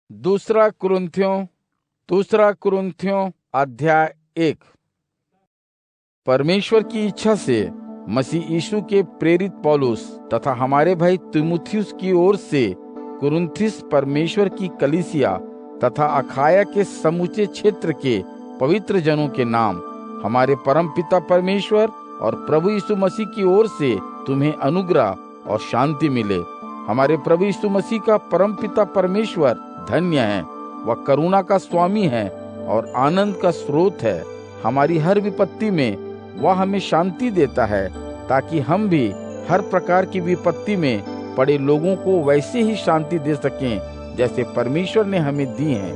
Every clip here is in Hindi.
दूसरा कुरिन्थियों अध्याय 1। परमेश्वर की इच्छा से मसीह यीशु के प्रेरित पौलुस तथा हमारे भाई तीमुथियुस की ओर से कुरिन्थिस परमेश्वर की कलीसिया तथा अखाया के समूचे क्षेत्र के पवित्र जनों के नाम हमारे परम पिता परमेश्वर और प्रभु यीशु मसीह की ओर से तुम्हें अनुग्रह और शांति मिले। हमारे प्रभु यीशु मसीह का परम पिता परमेश्वर धन्य है। वह करुणा का स्वामी है और आनंद का स्रोत है। हमारी हर विपत्ति में वह हमें शांति देता है, ताकि हम भी हर प्रकार की विपत्ति में पड़े लोगों को वैसे ही शांति दे सकें जैसे परमेश्वर ने हमें दी है।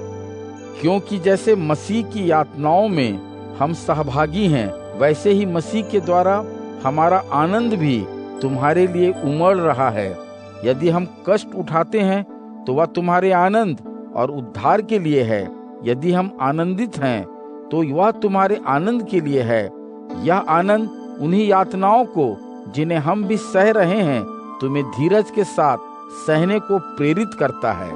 क्योंकि जैसे मसीह की यातनाओं में हम सहभागी हैं, वैसे ही मसीह के द्वारा हमारा आनंद भी तुम्हारे लिए उमड़ रहा है। यदि हम कष्ट उठाते हैं तो वह तुम्हारे आनंद और उद्धार के लिए है। यदि हम आनंदित हैं तो वह तुम्हारे आनंद के लिए है। यह आनंद उन्हीं यातनाओं को जिन्हें हम भी सह रहे हैं तुम्हें धीरज के साथ सहने को प्रेरित करता है।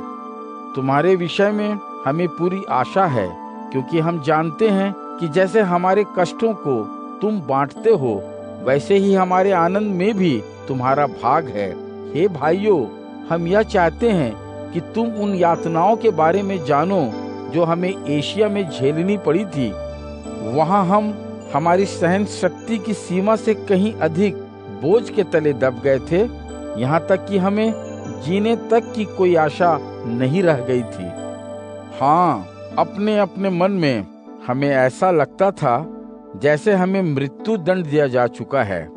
तुम्हारे विषय में हमें पूरी आशा है, क्योंकि हम जानते हैं कि जैसे हमारे कष्टों को तुम बांटते हो, वैसे ही हमारे आनंद में भी तुम्हारा भाग है। हे भाइयों, हम यह चाहते हैं कि तुम उन यातनाओं के बारे में जानो जो हमें एशिया में झेलनी पड़ी थी। वहाँ हम हमारी सहन शक्ति की सीमा से कहीं अधिक बोझ के तले दब गए थे, यहाँ तक कि हमें जीने तक की कोई आशा नहीं रह गई थी। हाँ, अपने अपने मन में हमें ऐसा लगता था जैसे हमें मृत्यु दंड दिया जा चुका है,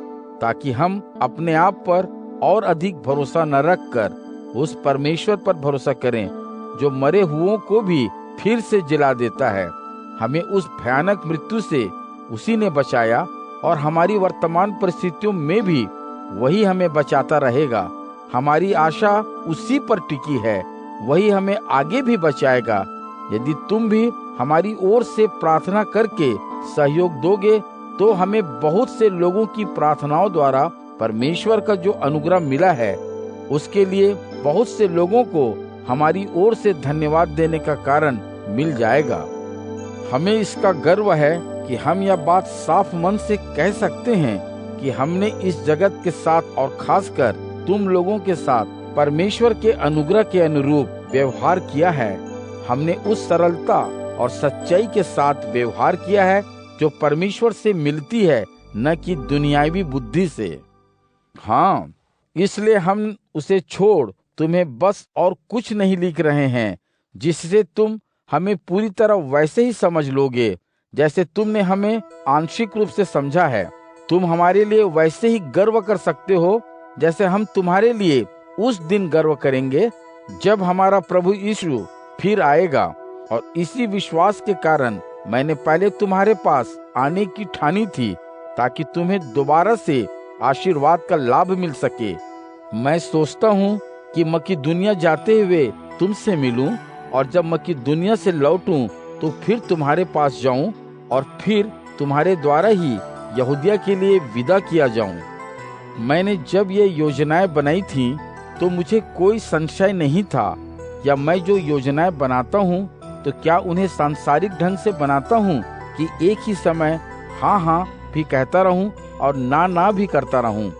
ताकि हम अपने आप पर और अधिक भरोसा न रखकर उस परमेश्वर पर भरोसा करें जो मरे हुओं को भी फिर से जिला देता है। हमें उस भयानक मृत्यु से उसी ने बचाया और हमारी वर्तमान परिस्थितियों में भी वही हमें बचाता रहेगा। हमारी आशा उसी पर टिकी है, वही हमें आगे भी बचाएगा। यदि तुम भी हमारी ओर से प्रार्थना करके सहयोग दोगे तो हमें बहुत से लोगों की प्रार्थनाओं द्वारा परमेश्वर का जो अनुग्रह मिला है, उसके लिए बहुत से लोगों को हमारी ओर से धन्यवाद देने का कारण मिल जाएगा। हमें इसका गर्व है कि हम यह बात साफ मन से कह सकते हैं कि हमने इस जगत के साथ और खासकर तुम लोगों के साथ परमेश्वर के अनुग्रह के अनुरूप व्यवहार किया है। हमने उस सरलता और सच्चाई के साथ व्यवहार किया है जो परमेश्वर से मिलती है, न कि दुनियावी बुद्धि से। हाँ, इसलिए हम उसे छोड़ तुम्हें बस और कुछ नहीं लिख रहे हैं, जिससे तुम हमें पूरी तरह वैसे ही समझ लोगे जैसे तुमने हमें आंशिक रूप से समझा है। तुम हमारे लिए वैसे ही गर्व कर सकते हो जैसे हम तुम्हारे लिए उस दिन गर्व करेंगे जब हमारा प्रभु यीशु फिर आएगा। और इसी विश्वास के कारण मैंने पहले तुम्हारे पास आने की ठानी थी, ताकि तुम्हें दोबारा से आशीर्वाद का लाभ मिल सके। मैं सोचता हूँ कि मकिदुनिया जाते हुए तुमसे मिलूं, और जब मकिदुनिया से लौटूं तो फिर तुम्हारे पास जाऊं और फिर तुम्हारे द्वारा ही यहूदिया के लिए विदा किया जाऊं। मैंने जब ये योजनाएं बनाई थी तो मुझे कोई संशय नहीं था, या मैं जो योजनाएं बनाता हूँ तो क्या उन्हें सांसारिक ढंग से बनाता हूँ कि एक ही समय हाँ हाँ भी कहता रहूं और ना भी करता रहूं।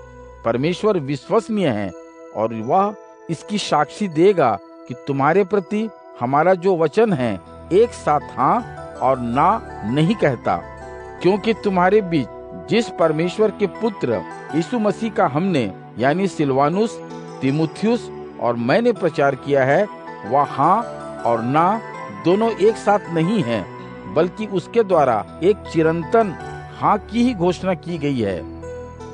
परमेश्वर विश्वसनीय है और वह इसकी साक्षी देगा कि तुम्हारे प्रति हमारा जो वचन है एक साथ हाँ और ना नहीं कहता। क्योंकि तुम्हारे बीच जिस परमेश्वर के पुत्र यीशु मसीह का हमने यानी सिलवानुस, तीमुथियुस और मैंने प्रचार किया है, वह हाँ और ना दोनों एक साथ नहीं है, बल्कि उसके द्वारा एक चिरंतन हाँ की ही घोषणा की गई है।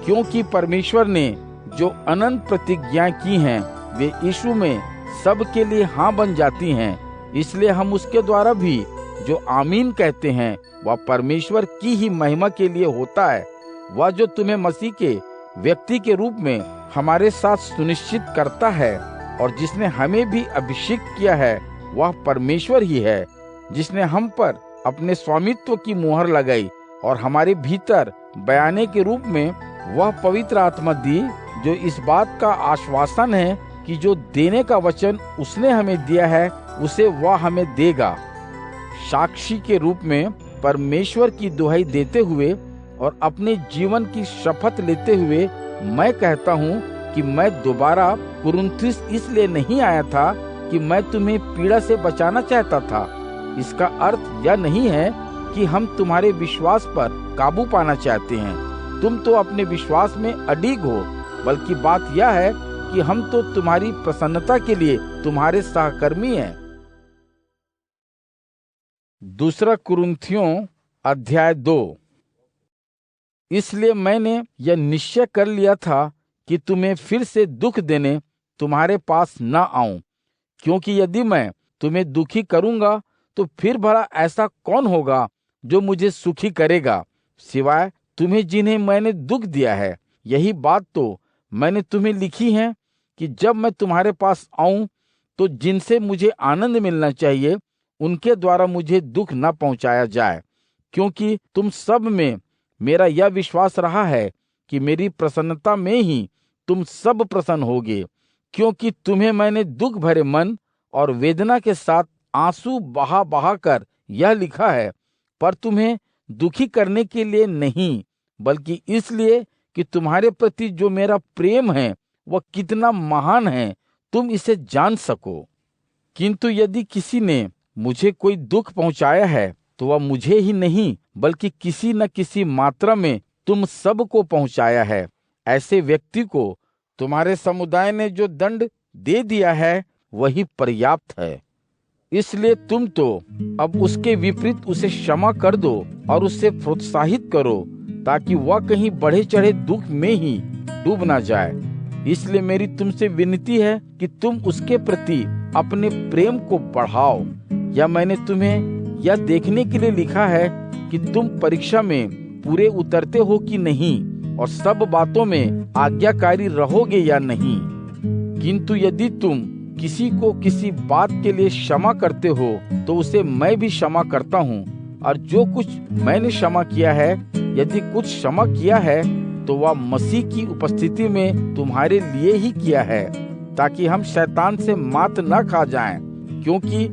क्योंकि परमेश्वर ने जो अनंत प्रतिज्ञा की हैं, वे यीशु में सब के लिए हाँ बन जाती हैं। इसलिए हम उसके द्वारा भी जो आमीन कहते हैं, वह परमेश्वर की ही महिमा के लिए होता है। वह जो तुम्हें मसीह के व्यक्ति के रूप में हमारे साथ सुनिश्चित करता है और जिसने हमें भी अभिषेक किया है, वह परमेश्वर ही है, जिसने हम पर अपने स्वामित्व की मुहर लगाई और हमारे भीतर बयाने के रूप में वह पवित्र आत्मा दी, जो इस बात का आश्वासन है कि जो देने का वचन उसने हमें दिया है उसे वह हमें देगा। साक्षी के रूप में परमेश्वर की दुहाई देते हुए और अपने जीवन की शपथ लेते हुए मैं कहता हूँ कि मैं दोबारा कुरिन्थुस इसलिए नहीं आया था कि मैं तुम्हें पीड़ा से बचाना चाहता था। इसका अर्थ यह नहीं है कि हम तुम्हारे विश्वास पर काबू पाना चाहते हैं। तुम तो अपने विश्वास में अडिग हो, बल्कि बात यह है कि हम तो तुम्हारी प्रसन्नता के लिए तुम्हारे सहकर्मी हैं। दूसरा कुरिन्थियों अध्याय 2। इसलिए मैंने यह निश्चय कर लिया था कि तुम्हें फिर से दुख देने तुम्हारे पास न आऊं, क्योंकि यदि मैं तुम्हें दुखी करूंगा तो फिर भला ऐसा कौन होगा जो मुझे सुखी करेगा, सिवाय तुम्हें जिन्हें मैंने दुख दिया है। यही बात तो मैंने तुम्हें लिखी है कि जब मैं तुम्हारे पास आऊं तो जिनसे मुझे आनंद मिलना चाहिए उनके द्वारा मुझे दुख न पहुंचाया जाए, क्योंकि तुम सब में मेरा यह विश्वास रहा है कि मेरी प्रसन्नता में ही तुम सब प्रसन्न होगे, क्योंकि तुम्हें मैंने दुख भरे मन और वेदना के साथ आंसू बहा बहा कर यह लिखा है, पर तुम्हें दुखी करने के लिए नहीं, बल्कि इसलिए कि तुम्हारे प्रति जो मेरा प्रेम है वह कितना महान है तुम इसे जान सको। किंतु यदि किसी ने मुझे कोई दुख पहुंचाया है तो वह मुझे ही नहीं बल्कि किसी न किसी मात्रा में तुम सबको पहुंचाया है। ऐसे व्यक्ति को तुम्हारे समुदाय ने जो दंड दे दिया है वही पर्याप्त है। इसलिए तुम तो अब उसके विपरीत उसे क्षमा कर दो और उसे प्रोत्साहित करो, ताकि वह कहीं बढ़े चढ़े दुख में ही डूब ना जाए। इसलिए मेरी तुमसे विनती है कि तुम उसके प्रति अपने प्रेम को बढ़ाओ। या मैंने तुम्हें यह देखने के लिए लिखा है कि तुम परीक्षा में पूरे उतरते हो कि नहीं, और सब बातों में आज्ञाकारी रहोगे या नहीं। किंतु यदि तुम किसी को किसी बात के लिए क्षमा करते हो तो उसे मैं भी क्षमा करता हूँ। और जो कुछ मैंने क्षमा किया है, यदि कुछ क्षमा किया है तो वह मसीह की उपस्थिति में तुम्हारे लिए ही किया है, ताकि हम शैतान से मात न खा जाएं, क्योंकि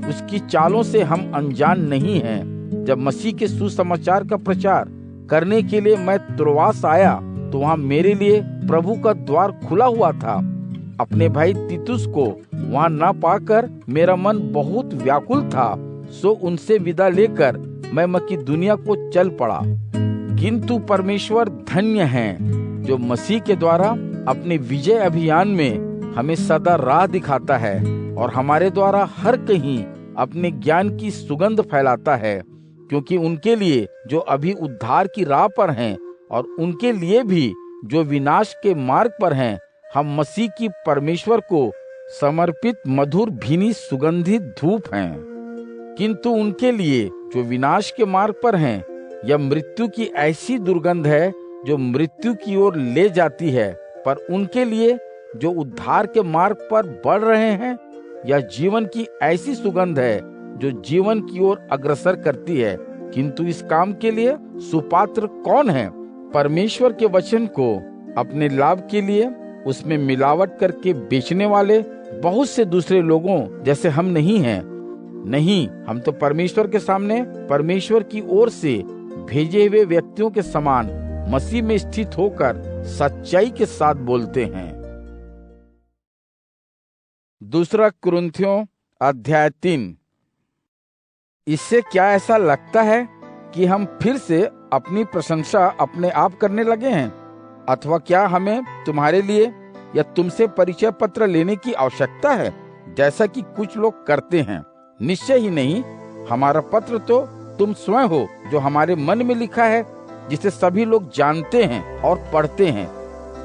उसकी चालों से हम अनजान नहीं हैं। जब मसीह के सुसमाचार का प्रचार करने के लिए मैं त्रोआस आया तो वहाँ मेरे लिए प्रभु का द्वार खुला हुआ था। अपने भाई तीतुस को वहाँ न पाकर मेरा मन बहुत व्याकुल था, सो उनसे विदा लेकर मैं मकिदुनिया को चल पड़ा। किंतु परमेश्वर धन्य है जो मसीह के द्वारा अपने विजय अभियान में हमें सदा राह दिखाता है और हमारे द्वारा हर कहीं अपने ज्ञान की सुगंध फैलाता है। क्योंकि उनके लिए जो अभी उद्धार की राह पर हैं और उनके लिए भी जो विनाश के मार्ग पर हैं, हम मसीह की परमेश्वर को समर्पित मधुर भीनी सुगंधित धूप हैं। किंतु उनके लिए जो विनाश के मार्ग पर हैं, यह मृत्यु की ऐसी दुर्गंध है जो मृत्यु की ओर ले जाती है। पर उनके लिए जो उद्धार के मार्ग पर बढ़ रहे हैं, यह जीवन की ऐसी सुगंध है जो जीवन की ओर अग्रसर करती है। किंतु इस काम के लिए सुपात्र कौन है? परमेश्वर के वचन को अपने लाभ के लिए उसमें मिलावट करके बेचने वाले बहुत से दूसरे लोगों जैसे हम नहीं हैं। नहीं, हम तो परमेश्वर के सामने परमेश्वर की ओर से भेजे हुए व्यक्तियों के समान मसीह में स्थित होकर सच्चाई के साथ बोलते हैं। दूसरा कुरिन्थियों अध्याय 3। इससे क्या ऐसा लगता है कि हम फिर से अपनी प्रशंसा अपने आप करने लगे हैं? अथवा क्या हमें तुम्हारे लिए या तुमसे परिचय पत्र लेने की आवश्यकता है, जैसा कि कुछ लोग करते हैं? निश्चय ही नहीं। हमारा पत्र तो तुम स्वयं हो, जो हमारे मन में लिखा है, जिसे सभी लोग जानते हैं और पढ़ते हैं।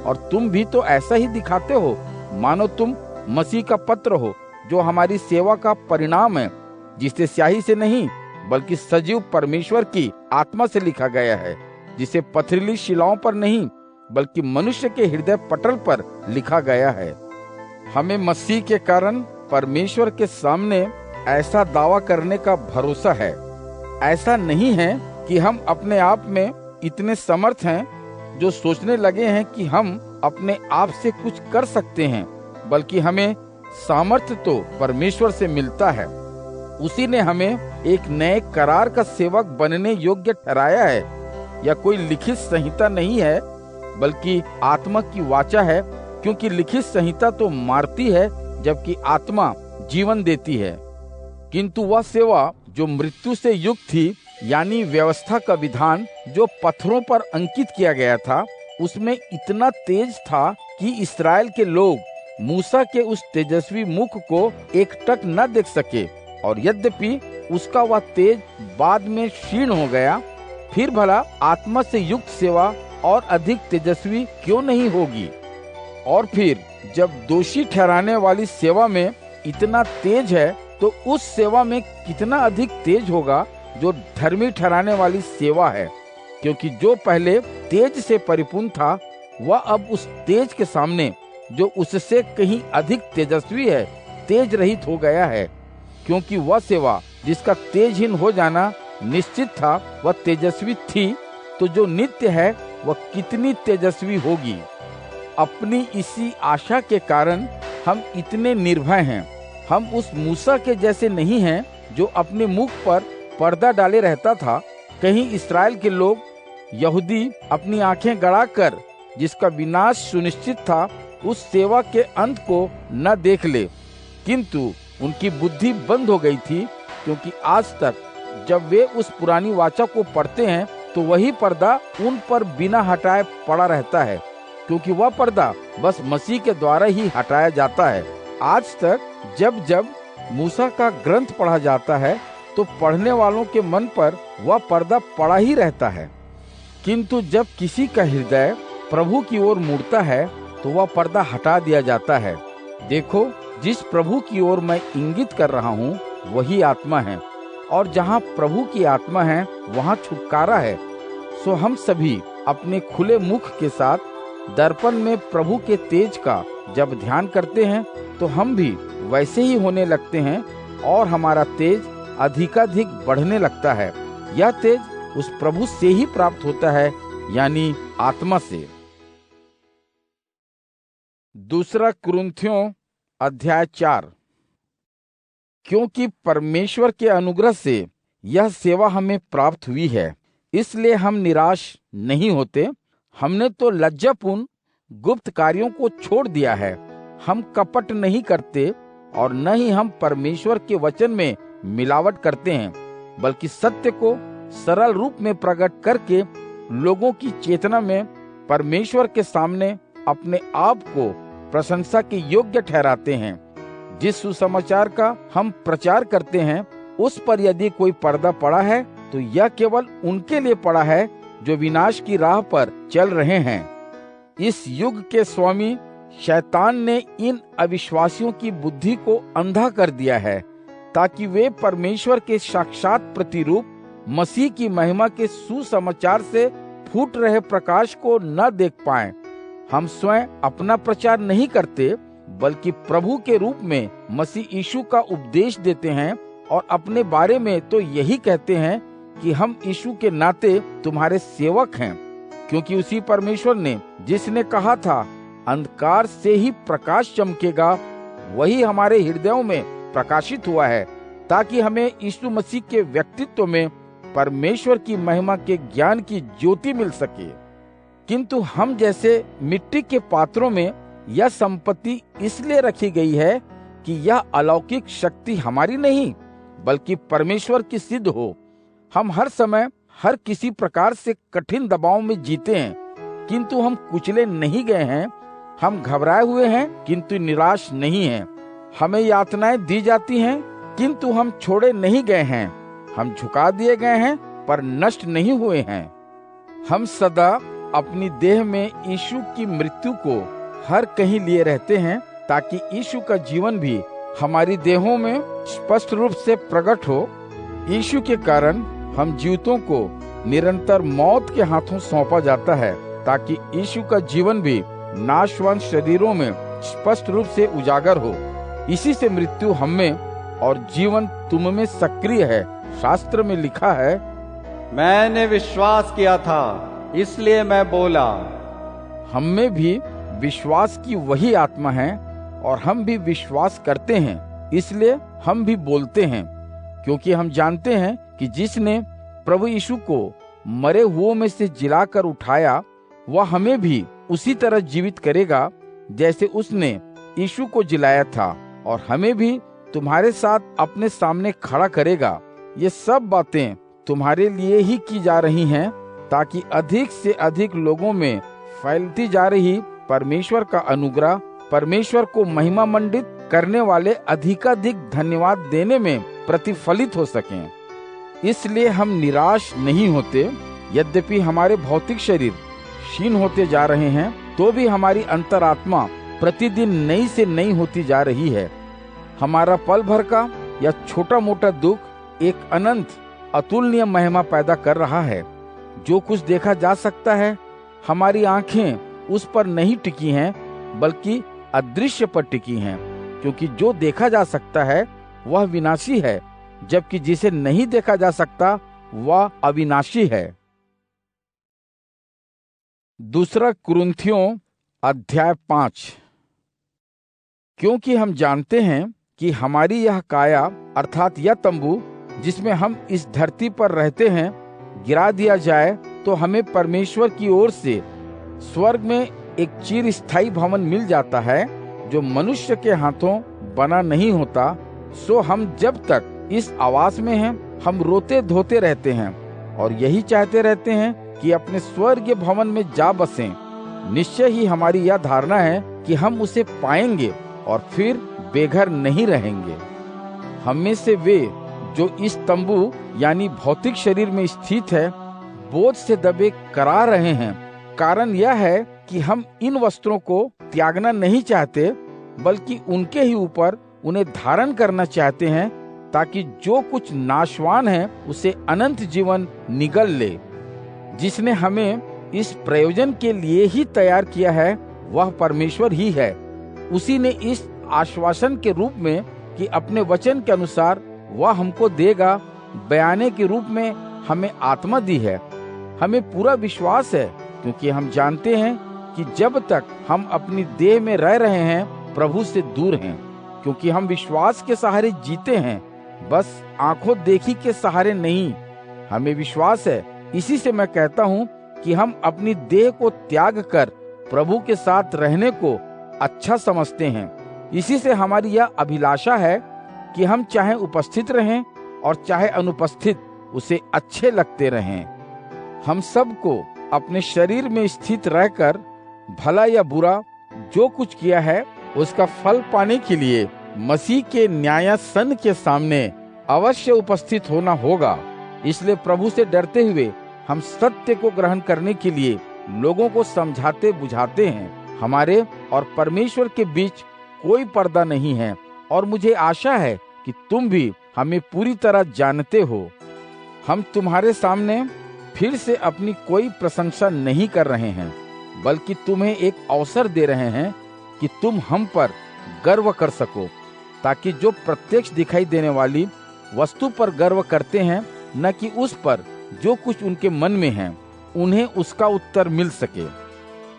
और तुम भी तो ऐसा ही दिखाते हो, मानो तुम मसीह का पत्र हो, जो हमारी सेवा का परिणाम है, जिसे स्याही से नहीं बल्कि सजीव परमेश्वर की आत्मा से लिखा गया है, जिसे पथरीली शिलाओं पर नहीं बल्कि मनुष्य के हृदय पटल पर लिखा गया है। हमें मसीह के कारण परमेश्वर के सामने ऐसा दावा करने का भरोसा है। ऐसा नहीं है कि हम अपने आप में इतने समर्थ हैं जो सोचने लगे हैं कि हम अपने आप से कुछ कर सकते हैं, बल्कि हमें सामर्थ्य तो परमेश्वर से मिलता है। उसी ने हमें एक नए करार का सेवक बनने योग्य ठहराया है। यह कोई लिखित संहिता नहीं है, बल्कि आत्मा की वाचा है, क्योंकि लिखित संहिता तो मारती है, जबकि आत्मा जीवन देती है। किंतु वह सेवा जो मृत्यु से युक्त थी, यानी व्यवस्था का विधान जो पत्थरों पर अंकित किया गया था, उसमें इतना तेज था कि इस्राएल के लोग मूसा के उस तेजस्वी मुख को एकटक न देख सके। और यद्यपि उसका वह तेज बाद में क्षीण हो गया, फिर भला आत्मा से युक्त सेवा और अधिक तेजस्वी क्यों नहीं होगी? और फिर जब दोषी ठहराने वाली सेवा में इतना तेज है, तो उस सेवा में कितना अधिक तेज होगा जो धर्मी ठहराने वाली सेवा है। क्योंकि जो पहले तेज से परिपूर्ण था, वह अब उस तेज के सामने जो उससे कहीं अधिक तेजस्वी है, तेज रहित हो गया है। क्योंकि वह सेवा जिसका तेजहीन हो जाना निश्चित था, वह तेजस्वी थी, तो जो नित्य है वह कितनी तेजस्वी होगी। अपनी इसी आशा के कारण हम इतने निर्भय हैं। हम उस मूसा के जैसे नहीं हैं जो अपने मुख पर पर्दा डाले रहता था। कहीं इस्राएल के लोग यहूदी अपनी आंखें गड़ाकर जिसका विनाश सुनिश्चित था, उस सेवा के अंत को न देख ले। किंतु उनकी बुद्धि बंद हो गई थी, क्योंकि आज तक जब वे उस पुरानी वाचा को पढ़ते हैं, तो वही पर्दा उन पर बिना हटाए पड़ा रहता है, क्योंकि वह पर्दा बस मसीह के द्वारा ही हटाया जाता है। आज तक जब जब मूसा का ग्रंथ पढ़ा जाता है, तो पढ़ने वालों के मन पर वह पर्दा पड़ा ही रहता है। किंतु जब किसी का हृदय प्रभु की ओर मुड़ता है, तो वह पर्दा हटा दिया जाता है। देखो, जिस प्रभु की ओर मैं इंगित कर रहा हूँ, वही आत्मा है, और जहाँ प्रभु की आत्मा है, वहाँ छुटकारा है। सो हम सभी अपने खुले मुख के साथ दर्पण में प्रभु के तेज का जब ध्यान करते हैं, तो हम भी वैसे ही होने लगते हैं, और हमारा तेज अधिकाधिक बढ़ने लगता है। यह तेज उस प्रभु से ही प्राप्त होता है, यानी आत्मा से। दूसरा कुरिन्थियों अध्याय 4। क्योंकि परमेश्वर के अनुग्रह से यह सेवा हमें प्राप्त हुई है, इसलिए हम निराश नहीं होते। हमने तो लज्जापूर्ण गुप्त कार्यों को छोड़ दिया है। हम कपट नहीं करते, और न ही हम परमेश्वर के वचन में मिलावट करते हैं, बल्कि सत्य को सरल रूप में प्रकट करके लोगों की चेतना में परमेश्वर के सामने अपने आप को प्रशंसा के योग्य ठहराते हैं। जिस सुसमाचार का हम प्रचार करते हैं, उस पर यदि कोई पर्दा पड़ा है, तो यह केवल उनके लिए पड़ा है जो विनाश की राह पर चल रहे हैं। इस युग के स्वामी शैतान ने इन अविश्वासियों की बुद्धि को अंधा कर दिया है, ताकि वे परमेश्वर के साक्षात प्रतिरूप मसीह की महिमा के सुसमाचार से फूट रहे प्रकाश को न देख पाएं। हम स्वयं अपना प्रचार नहीं करते, बल्कि प्रभु के रूप में मसीह यीशु का उपदेश देते हैं, और अपने बारे में तो यही कहते हैं कि हम यीशु के नाते तुम्हारे सेवक हैं। क्योंकि उसी परमेश्वर ने जिसने कहा था अंधकार से ही प्रकाश चमकेगा, वही हमारे हृदयों में प्रकाशित हुआ है, ताकि हमें यीशु मसीह के व्यक्तित्व में परमेश्वर की महिमा के ज्ञान की ज्योति मिल सके। किंतु हम जैसे मिट्टी के पात्रों में यह संपत्ति इसलिए रखी गई है कि यह अलौकिक शक्ति हमारी नहीं, बल्कि परमेश्वर की सिद्ध हो। हम हर समय हर किसी प्रकार से कठिन दबाव में जीते हैं, किंतु हम कुचले नहीं गए हैं। हम घबराए हुए हैं, किंतु निराश नहीं हैं। हमें यातनाएं दी जाती हैं, किंतु हम छोड़े नहीं गए हैं। हम झुका दिए गए हैं, पर नष्ट नहीं हुए हैं। हम सदा अपनी देह में यीशु की मृत्यु को हर कहीं लिए रहते हैं, ताकि यीशु का जीवन भी हमारी देहों में स्पष्ट रूप से प्रकट हो। यीशु के कारण हम जीवितों को निरंतर मौत के हाथों सौंपा जाता है, ताकि यीशु का जीवन भी नाशवान शरीरों में स्पष्ट रूप से उजागर हो। इसी से मृत्यु हम में और जीवन तुम में सक्रिय है। शास्त्र में लिखा है, मैंने विश्वास किया था इसलिए मैं बोला। हम में भी विश्वास की वही आत्मा है और हम भी विश्वास करते हैं, इसलिए हम भी बोलते हैं, क्योंकि हम जानते हैं कि जिसने प्रभु यीशु को मरे हुओं में से जिलाकर उठाया, वह हमें भी उसी तरह जीवित करेगा जैसे उसने यीशु को जिलाया था, और हमें भी तुम्हारे साथ अपने सामने खड़ा करेगा। ये सब बातें तुम्हारे लिए ही की जा रही हैं, ताकि अधिक से अधिक लोगों में फैलती जा रही परमेश्वर का अनुग्रह परमेश्वर को महिमा मंडित करने वाले अधिकाधिक धन्यवाद देने में प्रतिफलित हो सकें। इसलिए हम निराश नहीं होते। यद्यपि हमारे भौतिक शरीर क्षीण होते जा रहे हैं, तो भी हमारी अंतरात्मा प्रतिदिन नई से नई होती जा रही है। हमारा पल भर का या छोटा मोटा दुख एक अनंत अतुलनीय महिमा पैदा कर रहा है। जो कुछ देखा जा सकता है, हमारी आंखें उस पर नहीं टिकी हैं, बल्कि अदृश्य पर टिकी हैं, क्योंकि जो देखा जा सकता है वह विनाशी है, जबकि जिसे नहीं देखा जा सकता वह अविनाशी है। दूसरा कुरिन्थियों अध्याय 5। क्योंकि हम जानते हैं कि हमारी यह काया अर्थात यह तंबू जिसमें हम इस धरती पर रहते हैं गिरा दिया जाए, तो हमें परमेश्वर की ओर से स्वर्ग में एक चिरस्थायी भवन मिल जाता है, जो मनुष्य के हाथों बना नहीं होता। सो हम जब तक इस आवास में हैं, हम रोते धोते रहते हैं और यही चाहते रहते हैं कि अपने स्वर्गीय भवन में जा बसें। निश्चय ही हमारी यह धारणा है कि हम उसे पाएंगे और फिर बेघर नहीं रहेंगे। हम में से वे जो इस तंबू यानी भौतिक शरीर में स्थित है, बोझ से दबे करा रहे हैं। कारण यह है कि हम इन वस्त्रों को त्यागना नहीं चाहते, बल्कि उनके ही ऊपर उन्हें धारण करना चाहते हैं, ताकि जो कुछ नाशवान है उसे अनंत जीवन निगल ले। जिसने हमें इस प्रयोजन के लिए ही तैयार किया है वह परमेश्वर ही है। उसी ने इस आश्वासन के रूप में कि अपने वचन के अनुसार वह हमको देगा, बयाने के रूप में हमें आत्मा दी है। हमें पूरा विश्वास है, क्योंकि हम जानते हैं कि जब तक हम अपनी देह में रह रहे हैं प्रभु से दूर हैं, क्योंकि हम विश्वास के सहारे जीते हैं, बस आंखों देखी के सहारे नहीं। हमें विश्वास है, इसी से मैं कहता हूँ कि हम अपनी देह को त्याग कर प्रभु के साथ रहने को अच्छा समझते हैं। इसी से हमारी यह अभिलाषा है कि हम चाहे उपस्थित रहें और चाहे अनुपस्थित उसे अच्छे लगते रहें। हम सबको अपने शरीर में स्थित रहकर भला या बुरा जो कुछ किया है उसका फल पाने के लिए मसीह के न्यायासन के सामने अवश्य उपस्थित होना होगा। इसलिए प्रभु से डरते हुए हम सत्य को ग्रहण करने के लिए लोगों को समझाते बुझाते हैं। हमारे और परमेश्वर के बीच कोई पर्दा नहीं है, और मुझे आशा है कि तुम भी हमें पूरी तरह जानते हो। हम तुम्हारे सामने फिर से अपनी कोई प्रशंसा नहीं कर रहे हैं, बल्कि तुम्हें एक अवसर दे रहे हैं कि तुम हम पर गर्व कर सको, ताकि जो प्रत्यक्ष दिखाई देने वाली वस्तु पर गर्व करते हैं, न कि उस पर जो कुछ उनके मन में है, उन्हें उसका उत्तर मिल सके।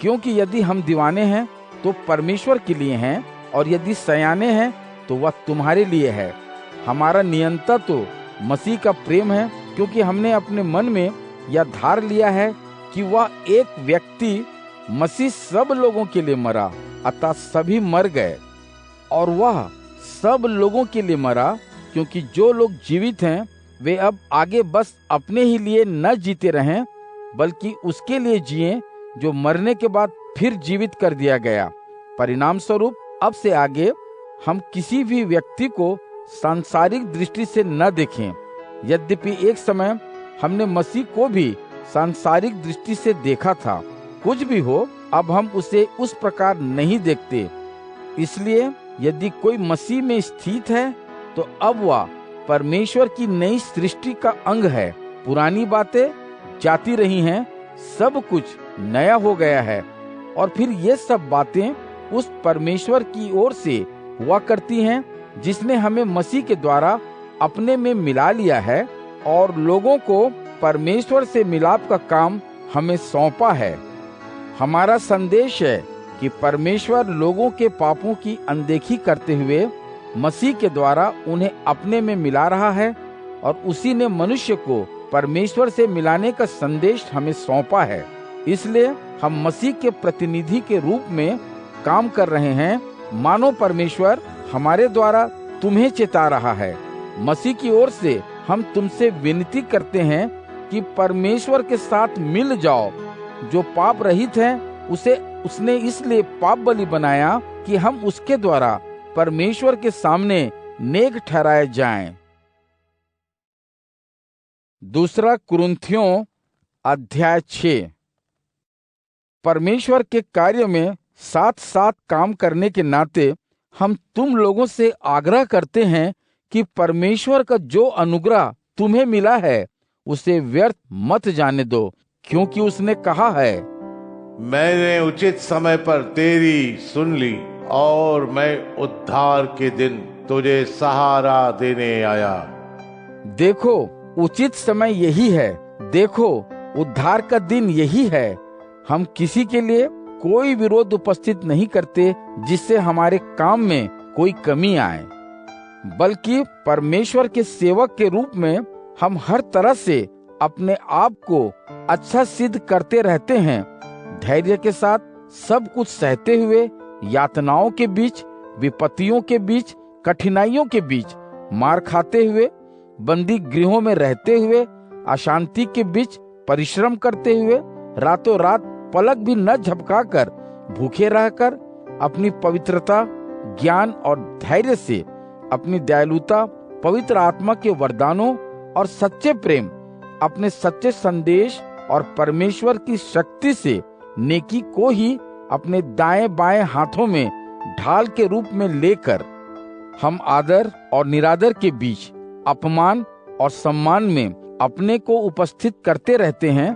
क्योंकि यदि हम दीवाने हैं तो परमेश्वर के लिए हैं, और यदि सयाने हैं तो वह तुम्हारे लिए है। हमारा नियंता तो मसीह का प्रेम है, क्योंकि हमने अपने मन में यह धार लिया है कि वह एक व्यक्ति मसीह सब लोगों के लिए मरा, अतः सभी मर गए। और वह सब लोगों के लिए मरा, क्योंकि जो लोग जीवित हैं वे अब आगे बस अपने ही लिए न जीते रहें, बल्कि उसके लिए जिएं जो मरने के बाद फिर जीवित कर दिया गया। परिणाम स्वरूप अब से आगे हम किसी भी व्यक्ति को सांसारिक दृष्टि से न देखें। यद्यपि एक समय हमने मसीह को भी सांसारिक दृष्टि से देखा था, कुछ भी हो अब हम उसे उस प्रकार नहीं देखते। इसलिए यदि कोई मसीह में स्थित है तो अब वह परमेश्वर की नई सृष्टि का अंग है। पुरानी बातें जाती रही हैं, सब कुछ नया हो गया है। और फिर ये सब बातें उस परमेश्वर की ओर से हुआ करती हैं जिसने हमें मसीह के द्वारा अपने में मिला लिया है और लोगों को परमेश्वर से मिलाप का काम हमें सौंपा है। हमारा संदेश है कि परमेश्वर लोगों के पापों की अनदेखी करते हुए मसीह के द्वारा उन्हें अपने में मिला रहा है और उसी ने मनुष्य को परमेश्वर से मिलाने का संदेश हमें सौंपा है। इसलिए हम मसीह के प्रतिनिधि के रूप में काम कर रहे हैं, मानो परमेश्वर हमारे द्वारा तुम्हें चेता रहा है। मसीह की ओर से हम तुमसे विनती करते हैं कि परमेश्वर के साथ मिल जाओ। जो पाप रहित है उसे उसने इसलिए पाप बलि बनाया कि हम उसके द्वारा परमेश्वर के सामने नेक ठहराए जाएं। दूसरा कुरिन्थियों अध्याय 6। परमेश्वर के कार्य में साथ साथ काम करने के नाते हम तुम लोगों से आग्रह करते हैं कि परमेश्वर का जो अनुग्रह तुम्हें मिला है उसे व्यर्थ मत जाने दो, क्योंकि उसने कहा है, मैंने उचित समय पर तेरी सुन ली और मैं उद्धार के दिन तुझे सहारा देने आया। देखो उचित समय यही है, देखो उद्धार का दिन यही है। हम किसी के लिए कोई विरोध उपस्थित नहीं करते जिससे हमारे काम में कोई कमी आए, बल्कि परमेश्वर के सेवक के रूप में हम हर तरह से अपने आप को अच्छा सिद्ध करते रहते हैं, धैर्य के साथ सब कुछ सहते हुए, यातनाओं के बीच, विपत्तियों के बीच, कठिनाइयों के बीच, मार खाते हुए, बंदी गृहों में रहते हुए, अशांति के बीच परिश्रम करते हुए, रातों रात पलक भी न झपकाकर भूखे रहकर अपनी पवित्रता, ज्ञान और धैर्य से अपनी दयालुता, पवित्र आत्मा के वरदानों और सच्चे प्रेम, अपने सच्चे संदेश और परमेश्वर की शक्ति से नेकी को ही अपने दाएं बाएं हाथों में ढाल के रूप में लेकर हम आदर और निरादर के बीच, अपमान और सम्मान में अपने को उपस्थित करते रहते हैं।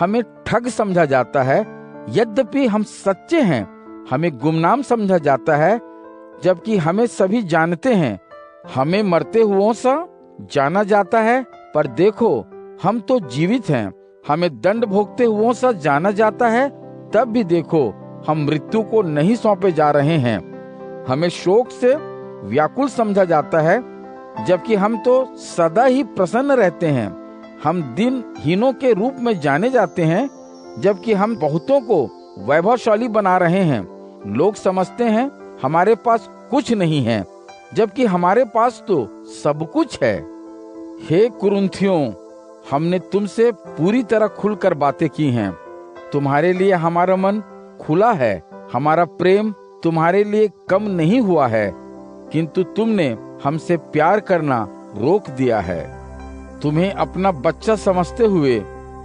हमें ठग समझा जाता है, यद्यपि हम सच्चे हैं। हमें गुमनाम समझा जाता है, जबकि हमें सभी जानते हैं। हमें मरते हुओं सा जाना जाता है, पर देखो हम तो जीवित हैं। हमें दंड भोगते हुओं सा जाना जाता है, तब भी देखो हम मृत्यु को नहीं सौंपे जा रहे हैं। हमें शोक से व्याकुल समझा जाता है, जबकि हम तो सदा ही प्रसन्न रहते हैं। हम दिनहीनों के रूप में जाने जाते हैं, जबकि हम बहुतों को वैभवशाली बना रहे हैं। लोग समझते हैं हमारे पास कुछ नहीं है, जबकि हमारे पास तो सब कुछ है। हे कुरिन्थियों, हमने तुमसे पूरी तरह खुलकर बातें की हैं। तुम्हारे लिए हमारा मन खुला है, हमारा प्रेम तुम्हारे लिए कम नहीं हुआ है, किंतु तुमने हमसे प्यार करना रोक दिया है। तुम्हें अपना बच्चा समझते हुए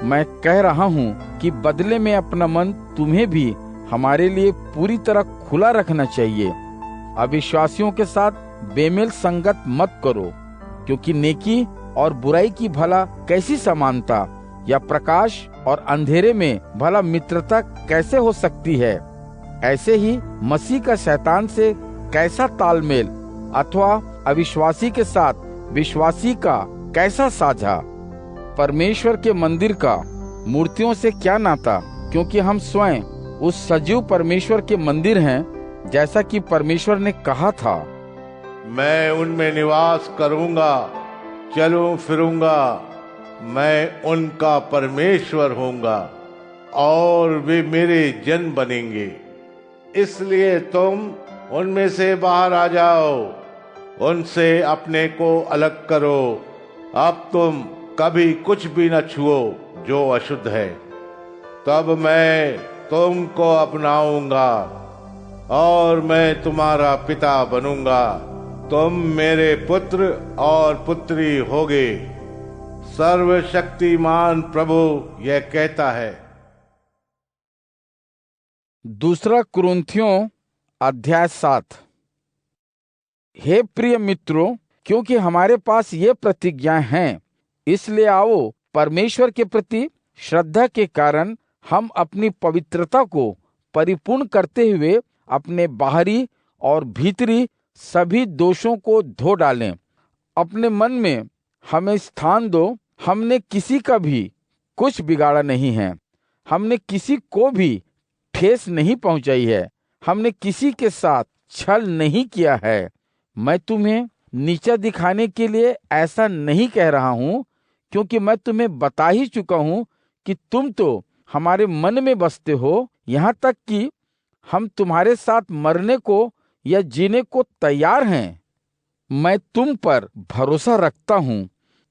मैं कह रहा हूँ कि बदले में अपना मन तुम्हें भी हमारे लिए पूरी तरह खुला रखना चाहिए। अविश्वासियों के साथ बेमेल संगत मत करो, क्योंकि नेकी और बुराई की भला कैसी समानता, या प्रकाश और अंधेरे में भला मित्रता कैसे हो सकती है। ऐसे ही मसीह का शैतान से कैसा तालमेल, अथवा अविश्वासी के साथ विश्वासी का कैसा साझा। परमेश्वर के मंदिर का मूर्तियों से क्या नाता, क्योंकि हम स्वयं उस सजीव परमेश्वर के मंदिर हैं, जैसा कि परमेश्वर ने कहा था, मैं उनमें निवास करूंगा, चलूं फिरूंगा, मैं उनका परमेश्वर होऊंगा और वे मेरे जन बनेंगे। इसलिए तुम उनमें से बाहर आ जाओ, उनसे अपने को अलग करो। अब तुम कभी कुछ भी न छुओ जो अशुद्ध है, तब मैं तुमको अपनाऊंगा और मैं तुम्हारा पिता बनूंगा। तुम मेरे पुत्र और पुत्री होगे, सर्वशक्तिमान प्रभु यह कहता है। दूसरा कुरिन्थियों अध्याय 7। हे प्रिय मित्रों, क्योंकि हमारे पास ये प्रतिज्ञाएं हैं, इसलिए आओ परमेश्वर के प्रति श्रद्धा के कारण हम अपनी पवित्रता को परिपूर्ण करते हुए अपने बाहरी और भीतरी सभी दोषों को धो डालें। अपने मन में हमें स्थान दो। हमने किसी का भी कुछ बिगाड़ा नहीं है, हमने किसी को भी ठेस नहीं पहुंचाई है। हमने किसी के साथ छल नहीं किया है। मैं तुम्हें नीचा दिखाने के लिए ऐसा नहीं कह रहा हूँ, क्योंकि मैं तुम्हें बता ही चुका हूँ कि तुम तो हमारे मन में बसते हो, यहाँ तक कि हम तुम्हारे साथ मरने को या जीने को तैयार हैं। मैं तुम पर भरोसा रखता हूँ,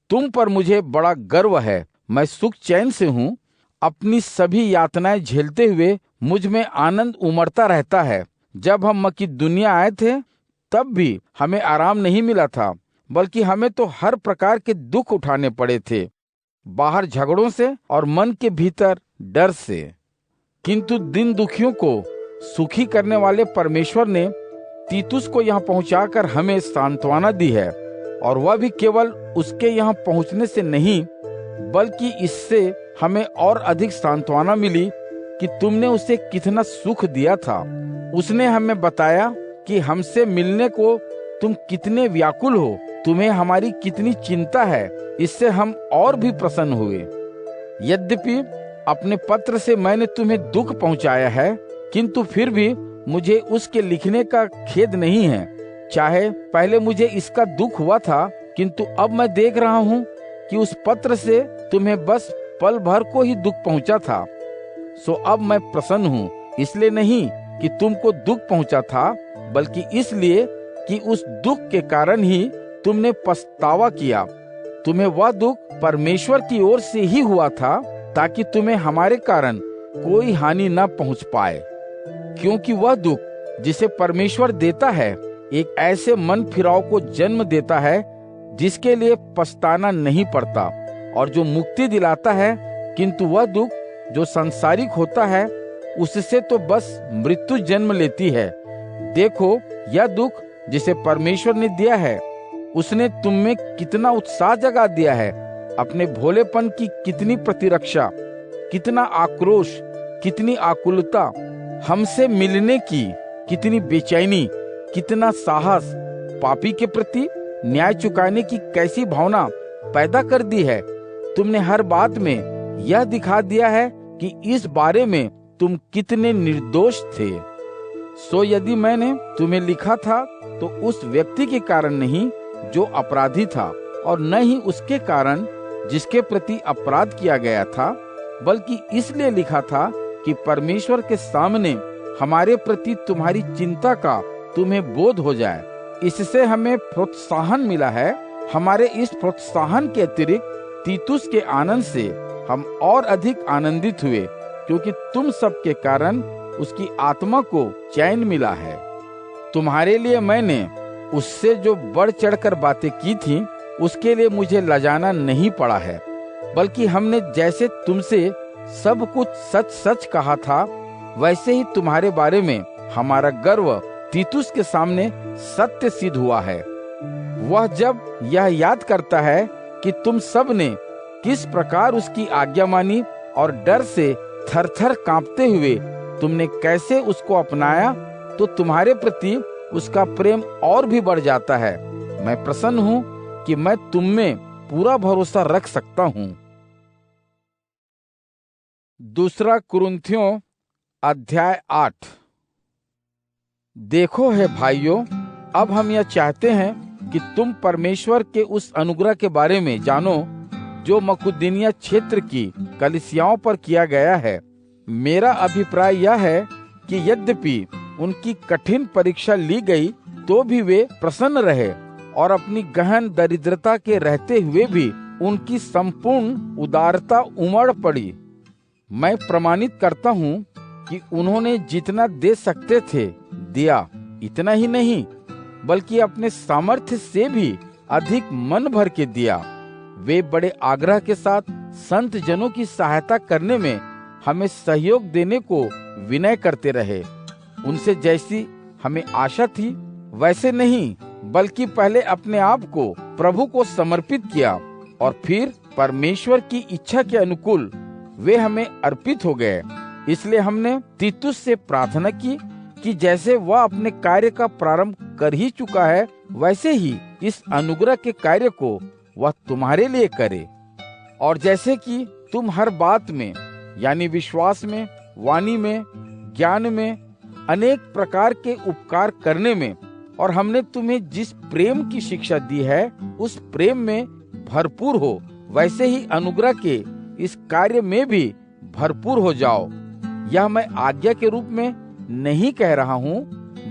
तुम पर मुझे बड़ा गर्व है। मैं सुख चैन से हूँ। अपनी सभी यातनाएं झेलते हुए मुझ में आनंद उमड़ता रहता है। जब हम मकिदुनिया आए थे तब भी हमें आराम नहीं मिला था, बल्कि हमें तो हर प्रकार के दुख उठाने पड़े थे, बाहर झगड़ों से और मन के भीतर डर से। किंतु दिन दुखियों को सुखी करने वाले परमेश्वर ने तीतुस को यहाँ पहुंचाकर हमें सांत्वना दी है, और वह भी केवल उसके यहाँ पहुंचने से नहीं, बल्कि इससे हमें और अधिक सांत्वना मिली कि तुमने उसे कितना सुख दिया था। उसने हमें बताया कि हमसे मिलने को तुम कितने व्याकुल हो, तुम्हें हमारी कितनी चिंता है। इससे हम और भी प्रसन्न हुए। यद्यपि अपने पत्र से मैंने तुम्हें दुख पहुंचाया है, किंतु फिर भी मुझे उसके लिखने का खेद नहीं है। चाहे पहले मुझे इसका दुख हुआ था, किंतु अब मैं देख रहा हूँ कि उस पत्र से तुम्हें बस पल भर को ही दुख पहुंचा था। सो अब मैं प्रसन्न हूँ, इसलिए नहीं कि तुमको दुख पहुंचा था, बल्कि इसलिए कि उस दुख के कारण ही तुमने पछतावा किया। तुम्हें वह दुख परमेश्वर की ओर से ही हुआ था, ताकि तुम्हें हमारे कारण कोई हानि न पहुंच पाए। क्योंकि वह दुख जिसे परमेश्वर देता है एक ऐसे मन फिराव को जन्म देता है जिसके लिए पछताना नहीं पड़ता, और जो मुक्ति दिलाता है। किंतु वह दुख जो सांसारिक होता है उससे तो बस मृत्यु जन्म लेती है। देखो, यह दुख जिसे परमेश्वर ने दिया है उसने तुम में कितना उत्साह जगा दिया है। अपने भोलेपन की कितनी प्रतिरक्षा, कितना आक्रोश, कितनी आकुलता, हमसे मिलने की कितनी बेचैनी, कितना साहस, पापी के प्रति न्याय चुकाने की कैसी भावना पैदा कर दी है। तुमने हर बात में यह दिखा दिया है कि इस बारे में तुम कितने निर्दोष थे। सो यदि मैंने तुम्हें लिखा था तो उस व्यक्ति के कारण नहीं जो अपराधी था, और न ही उसके कारण जिसके प्रति अपराध किया गया था, बल्कि इसलिए लिखा था कि परमेश्वर के सामने हमारे प्रति तुम्हारी चिंता का तुम्हें बोध हो जाए। इससे हमें प्रोत्साहन मिला है। हमारे इस प्रोत्साहन के अतिरिक्त तीतुस के आनंद से हम और अधिक आनंदित हुए, क्योंकि तुम सब के कारण उसकी आत्मा को चैन मिला है। तुम्हारे लिए मैंने उससे जो बढ़ चढ़कर बातें की थी, उसके लिए मुझे लजाना नहीं पड़ा है, बल्कि हमने जैसे तुमसे सब कुछ सच सच कहा था, वैसे ही तुम्हारे बारे में हमारा गर्व तीतुस के सामने सत्य सिद्ध हुआ है। वह जब यह याद करता है कि तुम सब ने किस प्रकार उसकी आज्ञा मानी और डर से थरथर कांपते हुए तुमने कैसे उसको अपनाया, तो तुम्हारे प्रति उसका प्रेम और भी बढ़ जाता है। मैं प्रसन्न हूँ कि मैं तुम में पूरा भरोसा रख सकता हूँ। दूसरा कुरिन्थियों अध्याय 8। देखो है भाइयों, अब हम यह चाहते हैं कि तुम परमेश्वर के उस अनुग्रह के बारे में जानो जो मकुदुनिया क्षेत्र की कलीसियाओं पर किया गया है। मेरा अभिप्राय यह है कि यद्यपि उनकी कठिन परीक्षा ली गई, तो भी वे प्रसन्न रहे, और अपनी गहन दरिद्रता के रहते हुए भी उनकी संपूर्ण उदारता उमड़ पड़ी। मैं प्रमाणित करता हूँ कि उन्होंने जितना दे सकते थे दिया। इतना ही नहीं, बल्कि अपने सामर्थ्य से भी अधिक मन भर के दिया। वे बड़े आग्रह के साथ संत जनों की सहायता करने में हमें सहयोग देने को विनय करते रहे। उनसे जैसी हमें आशा थी वैसे नहीं, बल्कि पहले अपने आप को प्रभु को समर्पित किया, और फिर परमेश्वर की इच्छा के अनुकूल वे हमें अर्पित हो गए। इसलिए हमने तीतुस से प्रार्थना की कि जैसे वह अपने कार्य का प्रारंभ कर ही चुका है, वैसे ही इस अनुग्रह के कार्य को वह तुम्हारे लिए करे। और जैसे कि तुम हर बात में, यानी विश्वास में, वाणी में, ज्ञान में अनेक प्रकार के उपकार करने में और हमने तुम्हें जिस प्रेम की शिक्षा दी है उस प्रेम में भरपूर हो, वैसे ही अनुग्रह के इस कार्य में भी भरपूर हो जाओ। यह मैं आज्ञा के रूप में नहीं कह रहा हूँ,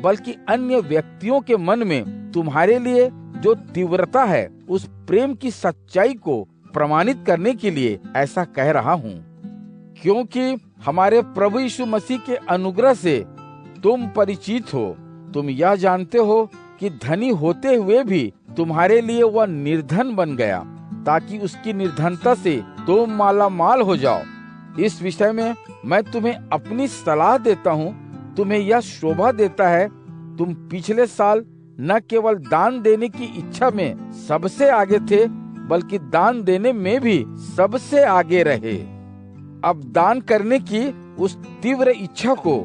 बल्कि अन्य व्यक्तियों के मन में तुम्हारे लिए जो तीव्रता है उस प्रेम की सच्चाई को प्रमाणित करने के लिए ऐसा कह रहा हूँ। क्योंकि हमारे प्रभु यीशु मसीह के अनुग्रह से तुम परिचित हो। तुम यह जानते हो कि धनी होते हुए भी तुम्हारे लिए वह निर्धन बन गया, ताकि उसकी निर्धनता से तुम मालामाल हो जाओ। इस विषय में मैं तुम्हें अपनी सलाह देता हूँ। तुम्हें यह शोभा देता है तुम पिछले साल न केवल दान देने की इच्छा में सबसे आगे थे, बल्कि दान देने में भी सबसे आगे रहे। अब दान करने की उस तीव्र इच्छा को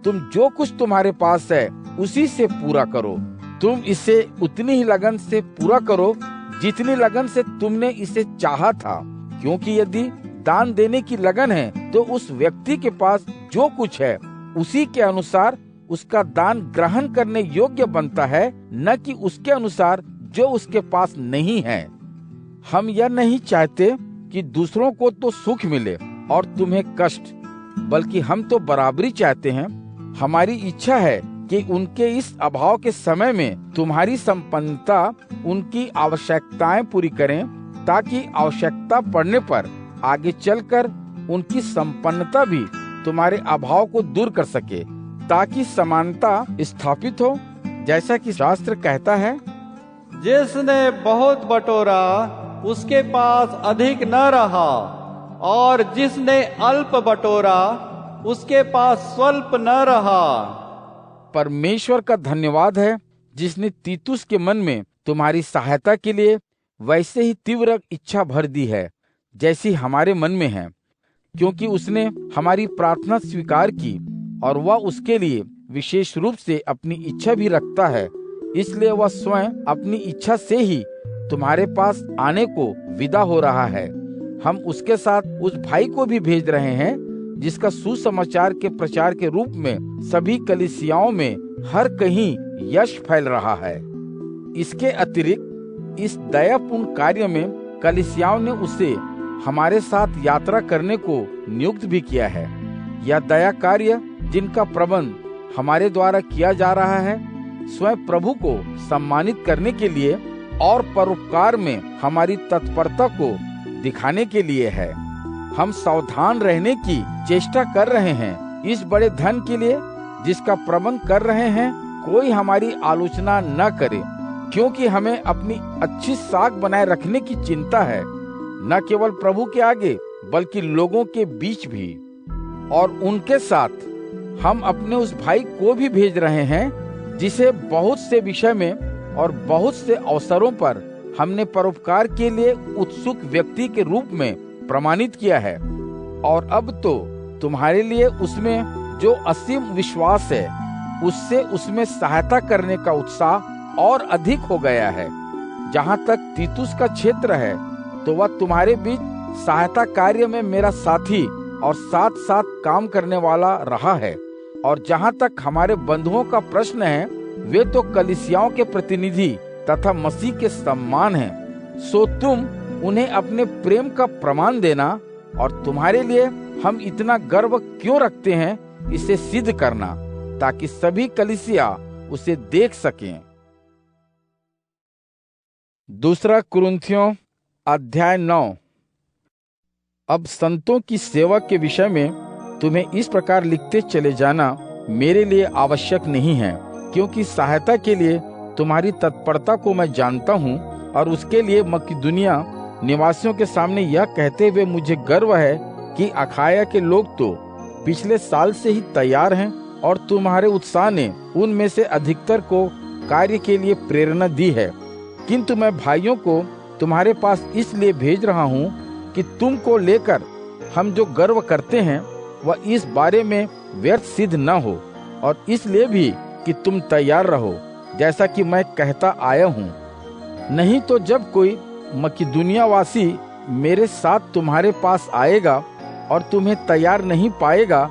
तुम जो कुछ तुम्हारे पास है उसी से पूरा करो। तुम इसे उतनी ही लगन से पूरा करो जितनी लगन से तुमने इसे चाहा था, क्योंकि यदि दान देने की लगन है तो उस व्यक्ति के पास जो कुछ है उसी के अनुसार उसका दान ग्रहण करने योग्य बनता है, न कि उसके अनुसार जो उसके पास नहीं है। हम यह नहीं चाहते कि दूसरों को तो सुख मिले और तुम्हें कष्ट, बल्कि हम तो बराबरी चाहते हैं। हमारी इच्छा है कि उनके इस अभाव के समय में तुम्हारी संपन्नता उनकी आवश्यकताएं पूरी करें, ताकि आवश्यकता पड़ने पर आगे चलकर उनकी संपन्नता भी तुम्हारे अभाव को दूर कर सके, ताकि समानता स्थापित हो, जैसा कि शास्त्र कहता है, जिसने बहुत बटोरा उसके पास अधिक न रहा, और जिसने अल्प बटोरा उसके पास स्वल्प न रहा। परमेश्वर का धन्यवाद है जिसने तीतुस के मन में तुम्हारी सहायता के लिए वैसे ही तीव्र इच्छा भर दी है जैसी हमारे मन में है, क्योंकि उसने हमारी प्रार्थना स्वीकार की और वह उसके लिए विशेष रूप से अपनी इच्छा भी रखता है। इसलिए वह स्वयं अपनी इच्छा से ही तुम्हारे पास आने को विदा हो रहा है। हम उसके साथ उस भाई को भी भेज रहे हैं जिसका सुसमाचार के प्रचार के रूप में सभी कलीसियाओं में हर कहीं यश फैल रहा है। इसके अतिरिक्त इस दयापूर्ण कार्य में कलीसियाओं ने उसे हमारे साथ यात्रा करने को नियुक्त भी किया है। यह दया कार्य जिनका प्रबंध हमारे द्वारा किया जा रहा है स्वयं प्रभु को सम्मानित करने के लिए और परोपकार में हमारी तत्परता को दिखाने के लिए है। हम सावधान रहने की चेष्टा कर रहे हैं इस बड़े धन के लिए जिसका प्रबंध कर रहे हैं कोई हमारी आलोचना न करे, क्योंकि हमें अपनी अच्छी साख बनाए रखने की चिंता है, न केवल प्रभु के आगे बल्कि लोगों के बीच भी। और उनके साथ हम अपने उस भाई को भी भेज रहे हैं जिसे बहुत से विषय में और बहुत से अवसरों पर हमने परोपकार के लिए उत्सुक व्यक्ति के रूप में प्रमाणित किया है। और अब तो तुम्हारे लिए उसमें जो असीम विश्वास है उससे उसमें सहायता करने का उत्साह और अधिक हो गया है। जहाँ तक तीतुस का क्षेत्र है तो वह तुम्हारे बीच सहायता कार्य में मेरा साथी और साथ साथ काम करने वाला रहा है। और जहाँ तक हमारे बंधुओं का प्रश्न है वे तो कलीसियाओं के प्रतिनिधि तथा मसीह के सम्मान हैं। सो तुम उन्हें अपने प्रेम का प्रमाण देना और तुम्हारे लिए हम इतना गर्व क्यों रखते हैं इसे सिद्ध करना, ताकि सभी कलीसिया उसे देख सकें। दूसरा कुरिन्थियों अध्याय 9। अब संतों की सेवा के विषय में तुम्हें इस प्रकार लिखते चले जाना मेरे लिए आवश्यक नहीं है, क्योंकि सहायता के लिए तुम्हारी तत्परता को मैं जानता हूँ और उसके लिए मकिदुनिया निवासियों के सामने यह कहते हुए मुझे गर्व है कि अखाया के लोग तो पिछले साल से ही तैयार हैं और तुम्हारे उत्साह ने उनमें से अधिकतर को कार्य के लिए प्रेरणा दी है। किंतु मैं भाइयों को तुम्हारे पास इसलिए भेज रहा हूँ कि तुमको लेकर हम जो गर्व करते हैं वह इस बारे में व्यर्थ सिद्ध न हो, और इसलिए भी कि तुम तैयार रहो जैसा कि मैं कहता आया हूँ। नहीं तो जब कोई मकिदुनियावासी मेरे साथ तुम्हारे पास आएगा और तुम्हें तैयार नहीं पाएगा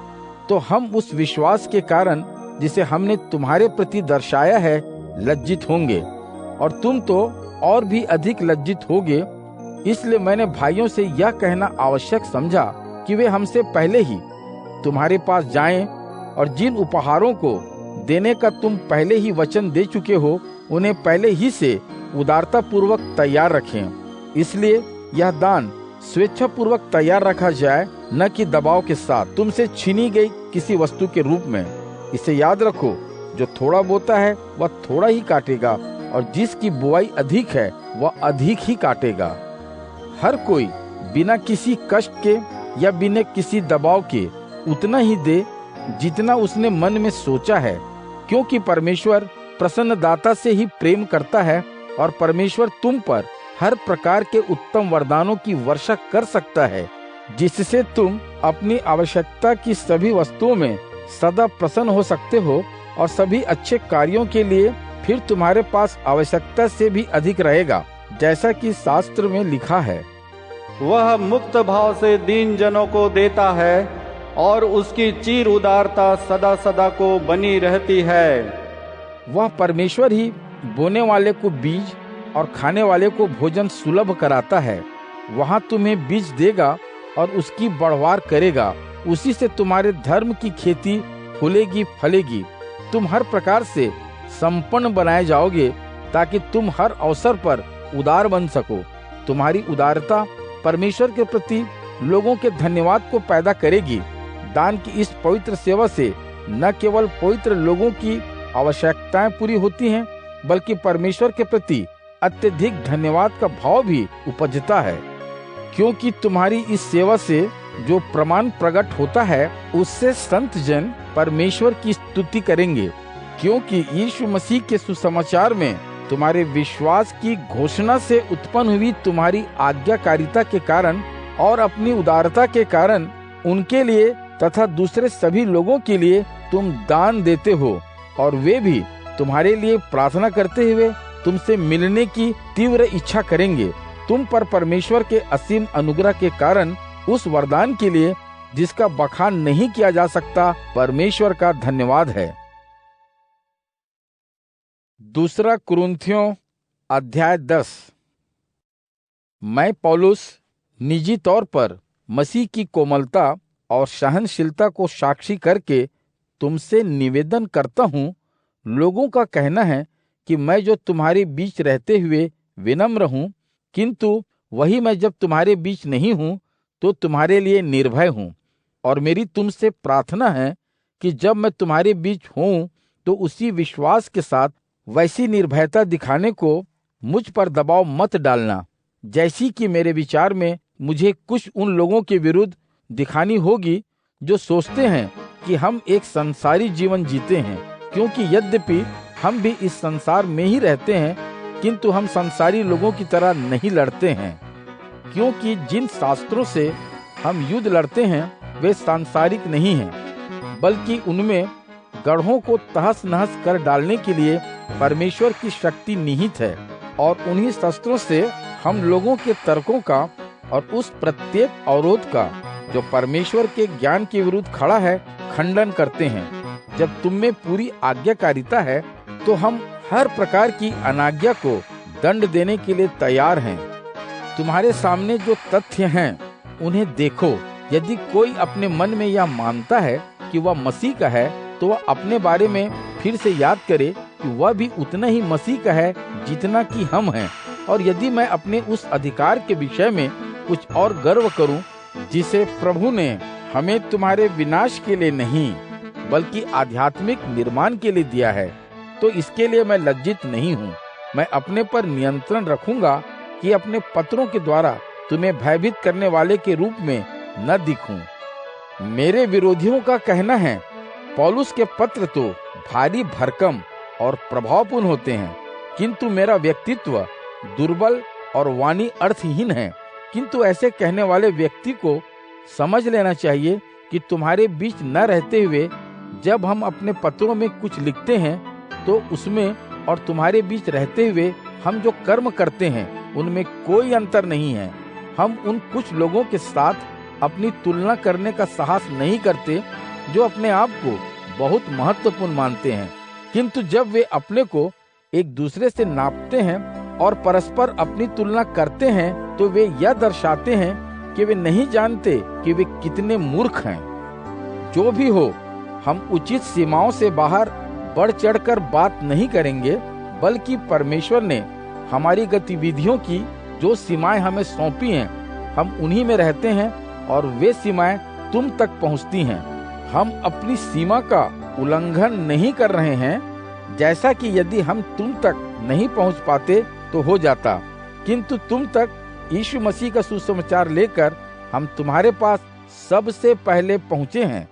तो हम उस विश्वास के कारण जिसे हमने तुम्हारे प्रति दर्शाया है लज्जित होंगे, और तुम तो और भी अधिक लज्जित होगे। इसलिए मैंने भाइयों से यह कहना आवश्यक समझा कि वे हमसे पहले ही तुम्हारे पास जाएं, और जिन उपहारों को देने का तुम पहले ही वचन दे चुके हो उन्हें पहले ही से उदारता पूर्वक तैयार रखें। इसलिए यह दान स्वेच्छा पूर्वक तैयार रखा जाए, न कि दबाव के साथ तुमसे छीनी गई किसी वस्तु के रूप में। इसे याद रखो, जो थोड़ा बोता है वह थोड़ा ही काटेगा, और जिसकी बुआई अधिक है वह अधिक ही काटेगा। हर कोई बिना किसी कष्ट के या बिना किसी दबाव के उतना ही दे जितना उसने मन में सोचा है, क्योंकि परमेश्वर प्रसन्नदाता से ही प्रेम करता है, और परमेश्वर तुम पर हर प्रकार के उत्तम वरदानों की वर्षा कर सकता है, जिससे तुम अपनी आवश्यकता की सभी वस्तुओं में सदा प्रसन्न हो सकते हो, और सभी अच्छे कार्यों के लिए फिर तुम्हारे पास आवश्यकता से भी अधिक रहेगा, जैसा कि शास्त्र में लिखा है, वह मुक्त भाव से दीन जनों को देता है, और उसकी चीर उदारता सदा सदा को बनी रहती है। वह परमेश्वर ही बोने वाले को बीज और खाने वाले को भोजन सुलभ कराता है। वहाँ तुम्हें बीज देगा और उसकी बढ़वार करेगा, उसी से तुम्हारे धर्म की खेती फूलेगी फलेगी। तुम हर प्रकार से संपन्न बनाए जाओगे, ताकि तुम हर अवसर पर उदार बन सको। तुम्हारी उदारता परमेश्वर के प्रति लोगों के धन्यवाद को पैदा करेगी। दान की इस पवित्र सेवा से न केवल पवित्र लोगों की आवश्यकताएं पूरी होती हैं, बल्कि परमेश्वर के प्रति अत्यधिक धन्यवाद का भाव भी उपजता है। क्योंकि तुम्हारी इस सेवा से जो प्रमाण प्रकट होता है, उससे संत जन परमेश्वर की स्तुति करेंगे। क्योंकि यीशु मसीह के सुसमाचार में तुम्हारे विश्वास की घोषणा से उत्पन्न हुई तुम्हारी आज्ञाकारिता के कारण और अपनी उदारता के कारण उनके लिए तथा दूसरे सभी लोगों के लिए तुम दान देते हो, और वे भी तुम्हारे लिए प्रार्थना करते हुए तुमसे मिलने की तीव्र इच्छा करेंगे। तुम पर परमेश्वर के असीम अनुग्रह के कारण उस वरदान के लिए जिसका बखान नहीं किया जा सकता, परमेश्वर का धन्यवाद है। दूसरा कुरिन्थियों अध्याय 10। मैं पौलुस निजी तौर पर मसीह की कोमलता और सहनशीलता को साक्षी करके तुमसे निवेदन करता हूँ। लोगों का कहना है कि मैं जो तुम्हारे बीच रहते हुए विनम्र हूँ, किंतु वही मैं जब तुम्हारे बीच नहीं हूँ तो तुम्हारे लिए निर्भय हूँ। और मेरी तुमसे प्रार्थना है कि जब मैं तुम्हारे बीच हूँ तो उसी विश्वास के साथ वैसी निर्भयता दिखाने को मुझ पर दबाव मत डालना, जैसी कि मेरे विचार में मुझे कुछ उन लोगों के विरुद्ध दिखानी होगी जो सोचते हैं कि हम एक संसारी जीवन जीते हैं। क्योंकि यद्यपि हम भी इस संसार में ही रहते हैं, किंतु हम संसारी लोगों की तरह नहीं लड़ते हैं। क्योंकि जिन शास्त्रों से हम युद्ध लड़ते हैं वे सांसारिक नहीं हैं, बल्कि उनमें गढ़ों को तहस नहस कर डालने के लिए परमेश्वर की शक्ति निहित है। और उन्हीं शस्त्रों से हम लोगों के तर्कों का और उस प्रत्येक अवरोध का जो परमेश्वर के ज्ञान के विरुद्ध खड़ा है खंडन करते हैं। जब तुम में पूरी आज्ञाकारिता है तो हम हर प्रकार की अनाज्ञा को दंड देने के लिए तैयार हैं। तुम्हारे सामने जो तथ्य हैं उन्हें देखो। यदि कोई अपने मन में यह मानता है कि वह मसीह का है तो वह अपने बारे में फिर से याद करे कि वह भी उतना ही मसीह का है जितना कि हम हैं। और यदि मैं अपने उस अधिकार के विषय में कुछ और गर्व करूं जिसे प्रभु ने हमें तुम्हारे विनाश के लिए नहीं बल्कि आध्यात्मिक निर्माण के लिए दिया है, तो इसके लिए मैं लज्जित नहीं हूँ। मैं अपने पर नियंत्रण रखूंगा कि अपने पत्रों के द्वारा तुम्हें भयभीत करने वाले के रूप में न दिखूं। मेरे विरोधियों का कहना है पौलुस के पत्र तो भारी भरकम और प्रभावपूर्ण होते हैं, किंतु मेरा व्यक्तित्व दुर्बल और वाणी अर्थहीन है। किंतु ऐसे कहने वाले व्यक्ति को समझ लेना चाहिए कि तुम्हारे बीच न रहते हुए जब हम अपने पत्रों में कुछ लिखते हैं तो उसमें और तुम्हारे बीच रहते हुए हम जो कर्म करते हैं उनमें कोई अंतर नहीं है। हम उन कुछ लोगों के साथ अपनी तुलना करने का साहस नहीं करते जो अपने आप को बहुत महत्वपूर्ण मानते हैं, किंतु जब वे अपने को एक दूसरे से नापते हैं और परस्पर अपनी तुलना करते हैं तो वे यह दर्शाते हैं कि वे नहीं जानते कि वे कितने मूर्ख हैं। जो भी हो, हम उचित सीमाओं से बाहर बढ़ चढ़कर बात नहीं करेंगे, बल्कि परमेश्वर ने हमारी गतिविधियों की जो सीमाएं हमें सौंपी हैं, हम उन्हीं में रहते हैं और वे सीमाएं तुम तक पहुंचती हैं। हम अपनी सीमा का उल्लंघन नहीं कर रहे हैं, जैसा कि यदि हम तुम तक नहीं पहुंच पाते तो हो जाता, किंतु तुम तक यीशु मसीह का सुसमाचार लेकर हम तुम्हारे पास सबसे पहले पहुंचे हैं।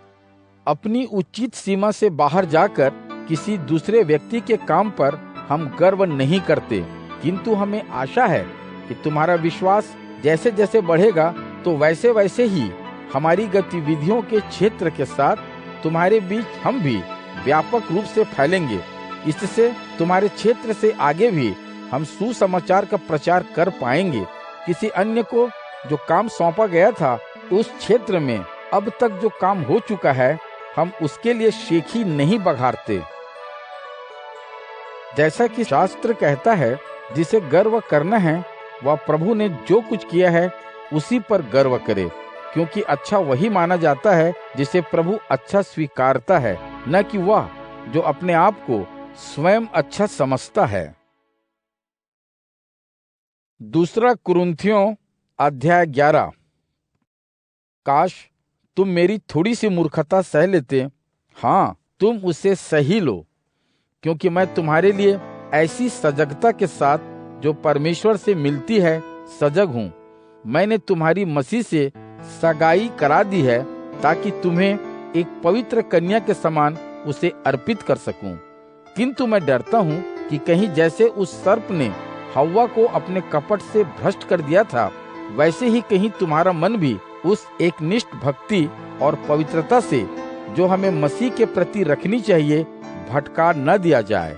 अपनी उचित सीमा से बाहर जाकर किसी दूसरे व्यक्ति के काम पर हम गर्व नहीं करते, किंतु हमें आशा है कि तुम्हारा विश्वास जैसे जैसे बढ़ेगा तो वैसे वैसे ही हमारी गतिविधियों के क्षेत्र के साथ तुम्हारे बीच हम भी व्यापक रूप से फैलेंगे। इससे तुम्हारे क्षेत्र से आगे भी हम सुसमाचार का प्रचार कर पाएंगे। किसी अन्य को जो काम सौंपा गया था, उस क्षेत्र में अब तक जो काम हो चुका है, हम उसके लिए शेखी नहीं बघारते। जैसा कि शास्त्र कहता है, जिसे गर्व करना है वह प्रभु ने जो कुछ किया है उसी पर गर्व करे, क्योंकि अच्छा वही माना जाता है जिसे प्रभु अच्छा स्वीकारता है, न कि वह जो अपने आप को स्वयं अच्छा समझता है। दूसरा कुरिन्थियों अध्याय 11। काश तुम मेरी थोड़ी सी मूर्खता सह लेते। हाँ, तुम उसे सही लो, क्योंकि मैं तुम्हारे लिए ऐसी सजगता के साथ जो परमेश्वर से मिलती है सजग हूँ। मैंने तुम्हारी मसीह से सगाई करा दी है, ताकि तुम्हें एक पवित्र कन्या के समान उसे अर्पित कर सकूं। किंतु मैं डरता हूँ कि कहीं जैसे उस सर्प ने हव्वा को अपने कपट से भ्रष्ट कर दिया था, वैसे ही कहीं तुम्हारा मन भी उस एकनिष्ठ भक्ति और पवित्रता से जो हमें मसीह के प्रति रखनी चाहिए भटका न दिया जाए।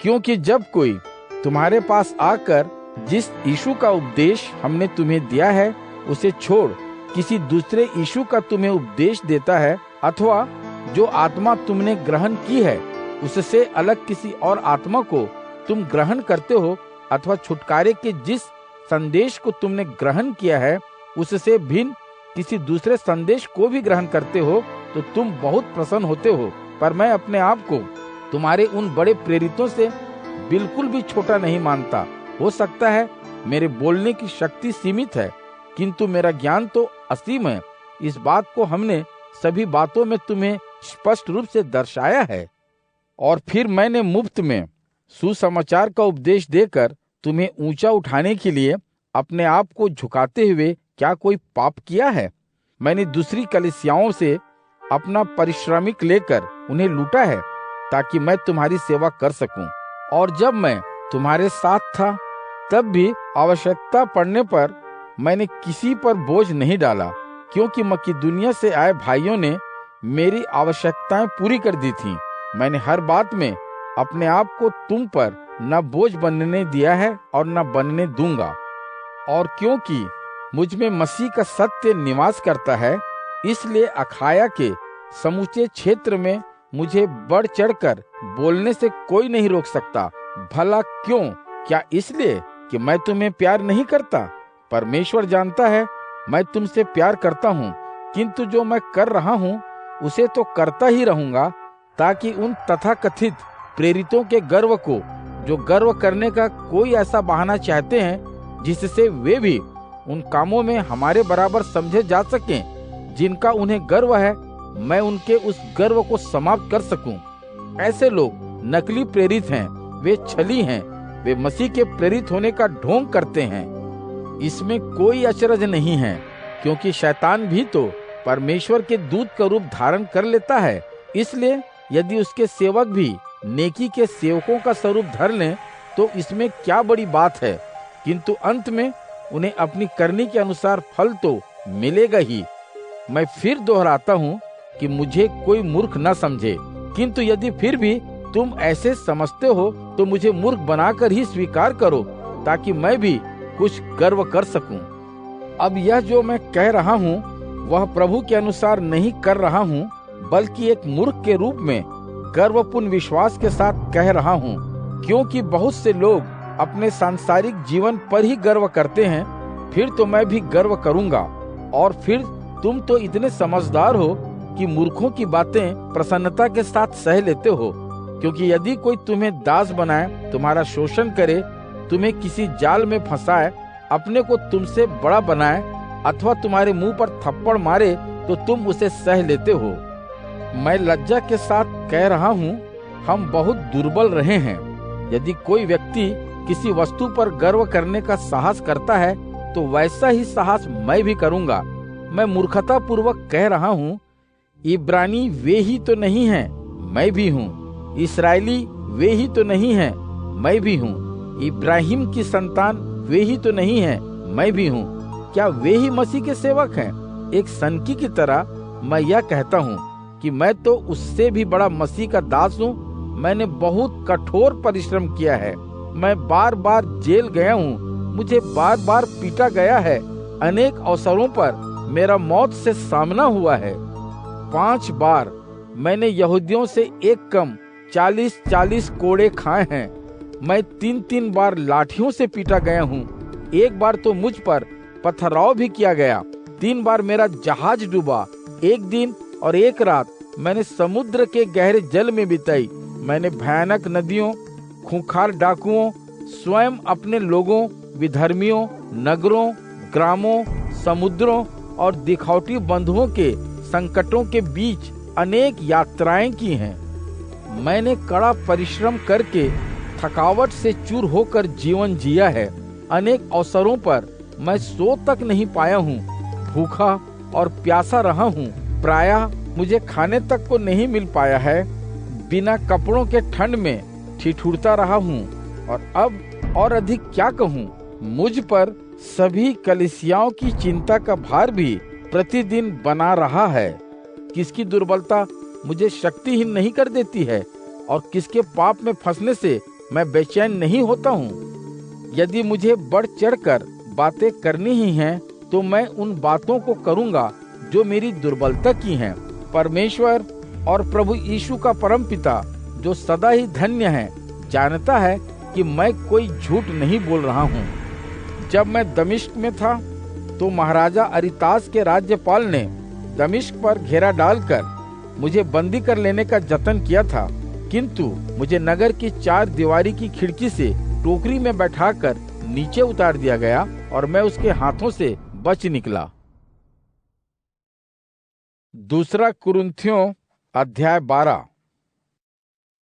क्योंकि जब कोई तुम्हारे पास आकर जिस यीशु का उपदेश हमने तुम्हें दिया है उसे छोड़ किसी दूसरे यीशु का तुम्हें उपदेश देता है, अथवा जो आत्मा तुमने ग्रहण की है उससे अलग किसी और आत्मा को तुम ग्रहण करते हो, अथवा छुटकारे के जिस संदेश को तुमने ग्रहण किया है उससे भिन्न किसी दूसरे संदेश को भी ग्रहण करते हो, तो तुम बहुत प्रसन्न होते हो। पर मैं अपने आप को तुम्हारे उन बड़े प्रेरितों से बिल्कुल भी छोटा नहीं मानता। हो सकता है मेरे बोलने की शक्ति सीमित है, किंतु मेरा ज्ञान तो असीम है। इस बात को हमने सभी बातों में तुम्हें स्पष्ट रूप से दर्शाया है। और फिर मैंने मुफ्त में सुसमाचार का उपदेश देकर तुम्हें ऊंचा उठाने के लिए अपने आप को झुकाते हुए क्या कोई पाप किया है? मैंने दूसरी कलीसियाओं से अपना पारिश्रमिक लेकर उन्हें लूटा है, ताकि मैं तुम्हारी सेवा कर सकूं। और जब मैं तुम्हारे साथ था तब भी आवश्यकता पड़ने पर मैंने किसी पर बोझ नहीं डाला, क्योंकि मकिदुनिया से आए भाइयों ने मेरी आवश्यकताएं पूरी कर दी थीं। मैंने हर बात में अपने आप को तुम पर न बोझ बनने दिया है और न बनने दूंगा। और क्योंकि मुझ में मसीह का सत्य निवास करता है, इसलिए अखाया के समूचे क्षेत्र में मुझे बढ़ चढ़कर बोलने से कोई नहीं रोक सकता। भला क्यों? क्या इसलिए कि मैं तुम्हें प्यार नहीं करता? परमेश्वर जानता है मैं तुमसे प्यार करता हूँ, किंतु जो मैं कर रहा हूँ उसे तो करता ही रहूंगा, ताकि उन तथाकथित प्रेरितों के गर्व को, जो गर्व करने का कोई ऐसा बहाना चाहते हैं जिससे वे भी उन कामों में हमारे बराबर समझे जा सकें जिनका उन्हें गर्व है, मैं उनके उस गर्व को समाप्त कर सकूं। ऐसे लोग नकली प्रेरित हैं, वे छली हैं, वे मसीह के प्रेरित होने का ढोंग करते हैं। इसमें कोई अचरज नहीं है, क्योंकि शैतान भी तो परमेश्वर के दूत का रूप धारण कर लेता है। इसलिए यदि उसके सेवक भी नेकी के सेवकों का स्वरूप धर लें तो इसमें क्या बड़ी बात है, किंतु अंत में उन्हें अपनी करनी के अनुसार फल तो मिलेगा ही। मैं फिर दोहराता हूँ कि मुझे कोई मूर्ख न समझे, किंतु यदि फिर भी तुम ऐसे समझते हो तो मुझे मूर्ख बनाकर ही स्वीकार करो, ताकि मैं भी कुछ गर्व कर सकूं। अब यह जो मैं कह रहा हूँ वह प्रभु के अनुसार नहीं कर रहा हूँ, बल्कि एक मूर्ख के रूप में गर्वपूर्ण विश्वास के साथ कह रहा हूँ, क्योंकि बहुत से लोग अपने सांसारिक जीवन पर ही गर्व करते हैं, फिर तो मैं भी गर्व करूंगा। और फिर तुम तो इतने समझदार हो कि मूर्खों की बातें प्रसन्नता के साथ सह लेते हो। क्योंकि यदि कोई तुम्हें दास बनाए, तुम्हारा शोषण करे, तुम्हें किसी जाल में फंसाए, अपने को तुमसे बड़ा बनाए अथवा तुम्हारे मुंह पर थप्पड़ मारे, तो तुम उसे सह लेते हो। मैं लज्जा के साथ कह रहा हूँ, हम बहुत दुर्बल रहे हैं। यदि कोई व्यक्ति किसी वस्तु पर गर्व करने का साहस करता है, तो वैसा ही साहस मैं भी करूंगा। मैं मूर्खता पूर्वक कह रहा हूँ, इब्रानी वे ही तो नहीं हैं, मैं भी हूँ। इस्राएली वे ही तो नहीं हैं, मैं भी हूँ। इब्राहिम की संतान वे ही तो नहीं हैं, मैं भी हूँ। क्या वे ही मसीह के सेवक हैं? एक सनकी की तरह मैं यह कहता हूँ कि मैं तो उससे भी बड़ा मसीह का दास हूँ। मैंने बहुत कठोर परिश्रम किया है। मैं बार बार जेल गया हूँ, मुझे बार बार पीटा गया है। अनेक अवसरों पर मेरा मौत से सामना हुआ है। 5 बार मैंने यहूदियों से एक कम 40-40 कोड़े खाए हैं। मैं 3-3 बार लाठियों से पीटा गया हूँ। एक बार तो मुझ पर पथराव भी किया गया। 3 बार मेरा जहाज डूबा। एक दिन और एक रात मैंने समुद्र के गहरे जल में बिताई। मैंने भयानक नदियों, खूंखार डाकुओं, स्वयं अपने लोगों, विधर्मियों, नगरों, ग्रामों, समुद्रों और दिखौटी बंधुओं के संकटों के बीच अनेक यात्राएं की हैं। मैंने कड़ा परिश्रम करके थकावट से चूर होकर जीवन जिया है। अनेक अवसरों पर मैं सो तक नहीं पाया हूँ। भूखा और प्यासा रहा हूँ। प्रायः मुझे खाने तक को नहीं मिल पाया है। बिना कपड़ों के ठंड में ठिठुरता रहा हूँ। और अब और अधिक क्या कहूँ, मुझ पर सभी कलीसियाओं की चिंता का भार भी प्रतिदिन बना रहा है। किसकी दुर्बलता मुझे शक्तिहीन नहीं कर देती है, और किसके पाप में फंसने से मैं बेचैन नहीं होता हूँ। यदि मुझे बढ़ चढ़कर बातें करनी ही हैं, तो मैं उन बातों को करूँगा जो मेरी दुर्बलता की हैं। परमेश्वर और प्रभु यीशु का परमपिता, जो सदा ही धन्य है, जानता है कि मैं कोई झूठ नहीं बोल रहा हूँ। जब मैं दमिश्क में था, तो महाराजा अरितास के राज्यपाल ने दमिश्क पर घेरा डालकर मुझे बंदी कर लेने का जतन किया था, किंतु मुझे नगर की 4 दीवारी की खिड़की से टोकरी में बैठाकर नीचे उतार दिया गया और मैं उसके हाथों से बच निकला। दूसरा कुरिन्थियों अध्याय 12।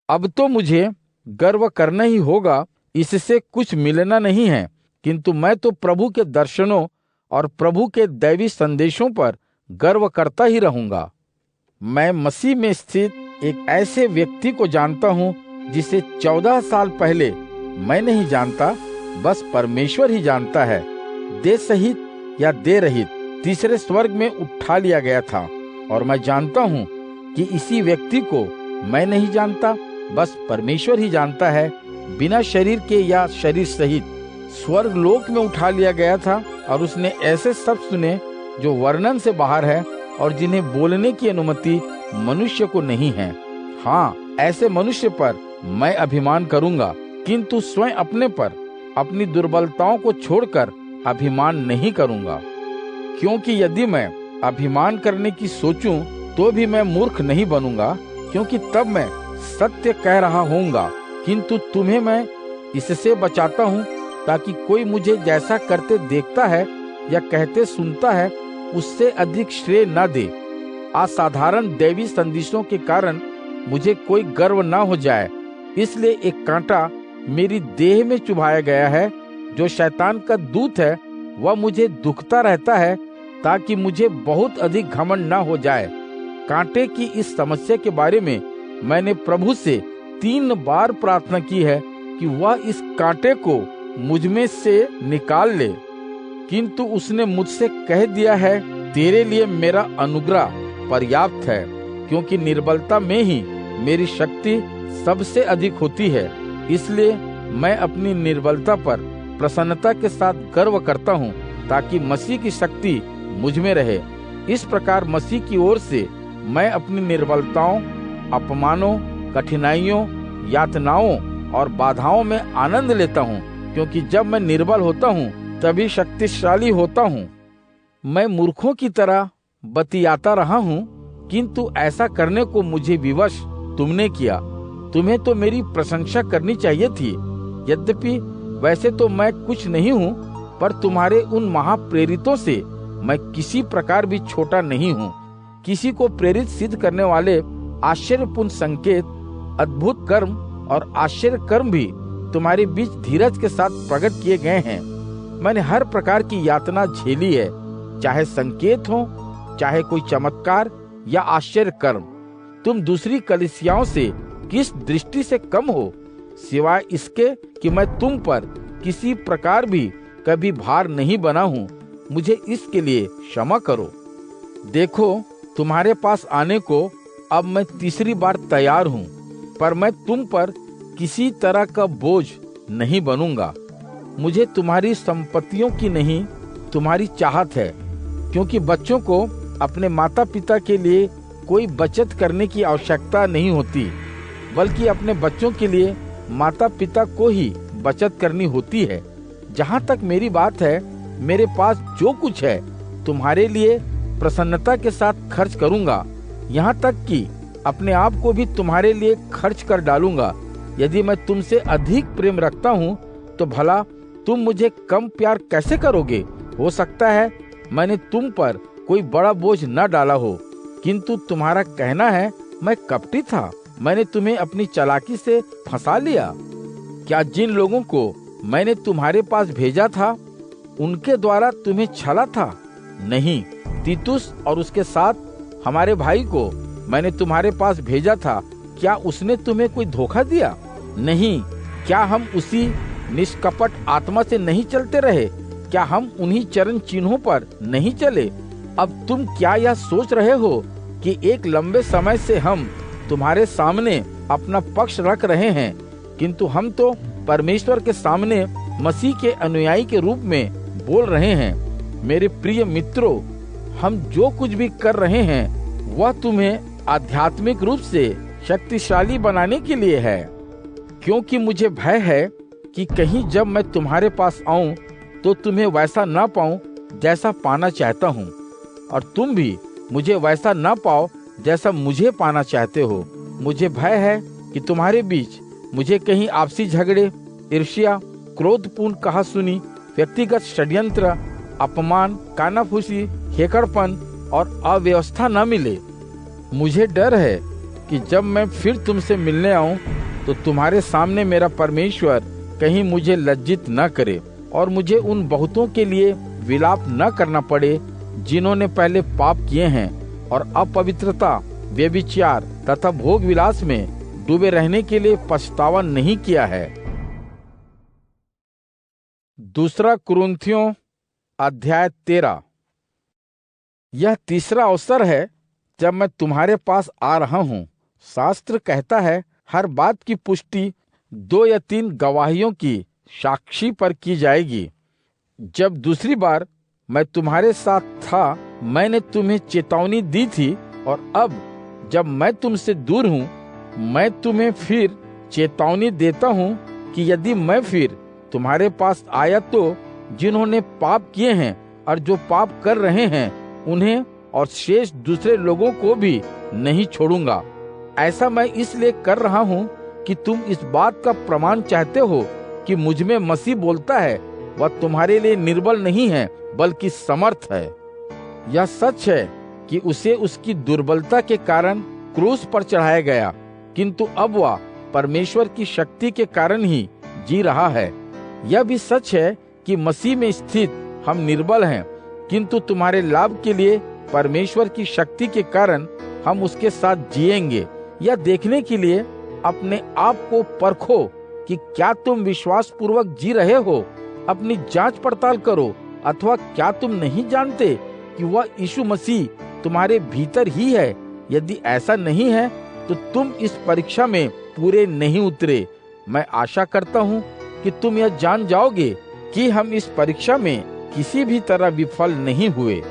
अब तो मुझे गर्व करना ही होगा, इससे कुछ मिलना नहीं है, किंतु मैं तो प्रभु के दर्शनों और प्रभु के दैवी संदेशों पर गर्व करता ही रहूंगा। मैं मसीह में स्थित एक ऐसे व्यक्ति को जानता हूँ जिसे 14 साल पहले मैं नहीं जानता, बस परमेश्वर ही जानता है। देह सहित या देह रहित तीसरे स्वर्ग में उठा लिया गया था, और मैं जानता हूँ कि इसी व्यक्ति को मैं नहीं जानता, बस परमेश्वर ही जानता है। बिना शरीर के या शरीर सहित स्वर्ग लोक में उठा लिया गया था, और उसने ऐसे शब्द सुने जो वर्णन से बाहर है और जिन्हें बोलने की अनुमति मनुष्य को नहीं है। हाँ, ऐसे मनुष्य पर मैं अभिमान करूंगा, किंतु स्वयं अपने पर अपनी दुर्बलताओं को छोड़कर अभिमान नहीं करूंगा। क्योंकि यदि मैं अभिमान करने की सोचूं, तो भी मैं मूर्ख नहीं बनूंगा, क्योंकि तब मैं सत्य कह रहा होऊंगा। किंतु तुम्हें मैं इससे बचाता हूँ, ताकि कोई मुझे जैसा करते देखता है या कहते सुनता है, उससे अधिक श्रेय न दे। असाधारण दैवी संदेशों के कारण मुझे कोई गर्व न हो जाए। इसलिए एक कांटा मेरी देह में चुभाया गया है, जो शैतान का दूत है। वह मुझे दुखता रहता है, ताकि मुझे बहुत अधिक घमंड न हो जाए। कांटे की इस समस्या के बारे में मैंने प्रभु से 3 बार प्रार्थना की है कि वह इस कांटे को मुझ में से निकाल ले, किंतु उसने मुझसे कह दिया है, तेरे लिए मेरा अनुग्रह पर्याप्त है, क्योंकि निर्बलता में ही मेरी शक्ति सबसे अधिक होती है। इसलिए मैं अपनी निर्बलता पर प्रसन्नता के साथ गर्व करता हूँ, ताकि मसीह की शक्ति मुझ में रहे। इस प्रकार मसीह की ओर से मैं अपनी निर्बलताओं, अपमानों, कठिनाइयों, यातनाओं और बाधाओं में आनंद लेता हूँ, क्योंकि जब मैं निर्बल होता हूँ तभी शक्तिशाली होता हूँ। मैं मूर्खों की तरह बतियाता रहा हूँ, किंतु ऐसा करने को मुझे विवश तुमने किया। तुम्हें तो मेरी प्रशंसा करनी चाहिए थी। यद्यपि वैसे तो मैं कुछ नहीं हूँ, पर तुम्हारे उन महाप्रेरितों से मैं किसी प्रकार भी छोटा नहीं हूँ। किसी को प्रेरित सिद्ध करने वाले आश्चर्यपूर्ण संकेत, अद्भुत कर्म और आश्चर्य कर्म भी तुम्हारे बीच धीरज के साथ प्रकट किए गए हैं। मैंने हर प्रकार की यातना झेली है, चाहे संकेत हो, चाहे कोई चमत्कार या आश्चर्य कर्म। तुम दूसरी कलीसियाओं से किस दृष्टि से कम हो, सिवाय इसके कि मैं तुम पर किसी प्रकार भी कभी भार नहीं बना हूँ। मुझे इसके लिए क्षमा करो। देखो, तुम्हारे पास आने को अब मैं तीसरी बार तैयार हूँ, पर मैं तुम पर किसी तरह का बोझ नहीं बनूंगा। मुझे तुम्हारी संपत्तियों की नहीं, तुम्हारी चाहत है, क्योंकि बच्चों को अपने माता पिता के लिए कोई बचत करने की आवश्यकता नहीं होती, बल्कि अपने बच्चों के लिए माता पिता को ही बचत करनी होती है। जहाँ तक मेरी बात है, मेरे पास जो कुछ है तुम्हारे लिए प्रसन्नता के साथ खर्च करूंगा, यहाँ तक कि अपने आप को भी तुम्हारे लिए खर्च कर डालूंगा। यदि मैं तुमसे अधिक प्रेम रखता हूँ तो भला तुम मुझे कम प्यार कैसे करोगे? हो सकता है मैंने तुम पर कोई बड़ा बोझ न डाला हो, किंतु तुम्हारा कहना है मैं कपटी था, मैंने तुम्हें अपनी चालाकी से फंसा लिया। क्या जिन लोगों को मैंने तुम्हारे पास भेजा था उनके द्वारा तुम्हें छला था? नहीं, तीतुस और उसके साथ हमारे भाई को मैंने तुम्हारे पास भेजा था। क्या उसने तुम्हें कोई धोखा दिया? नहीं। क्या हम उसी निष्कपट आत्मा से नहीं चलते रहे? क्या हम उन्हीं चरण चिन्हों पर नहीं चले? अब तुम क्या यह सोच रहे हो कि एक लंबे समय से हम तुम्हारे सामने अपना पक्ष रख रहे हैं, किंतु हम तो परमेश्वर के सामने मसीह के अनुयायी के रूप में बोल रहे हैं। मेरे प्रिय मित्रों, हम जो कुछ भी कर रहे हैं वह तुम्हें आध्यात्मिक रूप से शक्तिशाली बनाने के लिए है, क्योंकि मुझे भय है कि कहीं जब मैं तुम्हारे पास आऊं तो तुम्हें वैसा न पाऊं जैसा पाना चाहता हूं, और तुम भी मुझे वैसा न पाओ जैसा मुझे पाना चाहते हो। मुझे भय है कि तुम्हारे बीच मुझे कहीं आपसी झगड़े, ईर्ष्या, क्रोधपूर्ण कहासुनी, व्यक्तिगत षड्यंत्र, अपमान, कानाफूसी, हेकड़पन और अव्यवस्था न मिले। मुझे डर है कि जब मैं फिर तुमसे मिलने आऊं तो तुम्हारे सामने मेरा परमेश्वर कहीं मुझे लज्जित न करे और मुझे उन बहुतों के लिए विलाप न करना पड़े जिन्होंने पहले पाप किए हैं और अपवित्रता, व्यभिचार तथा भोग विलास में डूबे रहने के लिए पछतावा नहीं किया है। दूसरा कुरिन्थियों अध्याय 13। यह तीसरा अवसर है जब मैं तुम्हारे पास आ रहा हूँ। शास्त्र कहता है, हर बात की पुष्टि 2 या 3 गवाहियों की साक्षी पर की जाएगी। जब दूसरी बार मैं तुम्हारे साथ था, मैंने तुम्हें चेतावनी दी थी, और अब जब मैं तुमसे दूर हूँ, मैं तुम्हें फिर चेतावनी देता हूँ कि यदि मैं फिर तुम्हारे पास आया तो जिन्होंने पाप किए हैं और जो पाप कर रहे हैं उन्हें और शेष दूसरे लोगों को भी नहीं छोड़ूंगा। ऐसा मैं इसलिए कर रहा हूँ कि तुम इस बात का प्रमाण चाहते हो कि मुझ में मसीह बोलता है, वह तुम्हारे लिए निर्बल नहीं है बल्कि समर्थ है। यह सच है कि उसे उसकी दुर्बलता के कारण क्रूस पर चढ़ाया गया, किंतु अब वह परमेश्वर की शक्ति के कारण ही जी रहा है। यह भी सच है कि मसीह में स्थित हम निर्बल हैं, किंतु तुम्हारे लाभ के लिए परमेश्वर की शक्ति के कारण हम उसके साथ जिएंगे। यह देखने के लिए अपने आप को परखो कि क्या तुम विश्वास पूर्वक जी रहे हो। अपनी जांच पड़ताल करो, अथवा क्या तुम नहीं जानते कि वह यीशु मसीह तुम्हारे भीतर ही है। यदि ऐसा नहीं है तो तुम इस परीक्षा में पूरे नहीं उतरे। मैं आशा करता हूँ कि तुम यह जान जाओगे कि हम इस परीक्षा में किसी भी तरह विफल नहीं हुए।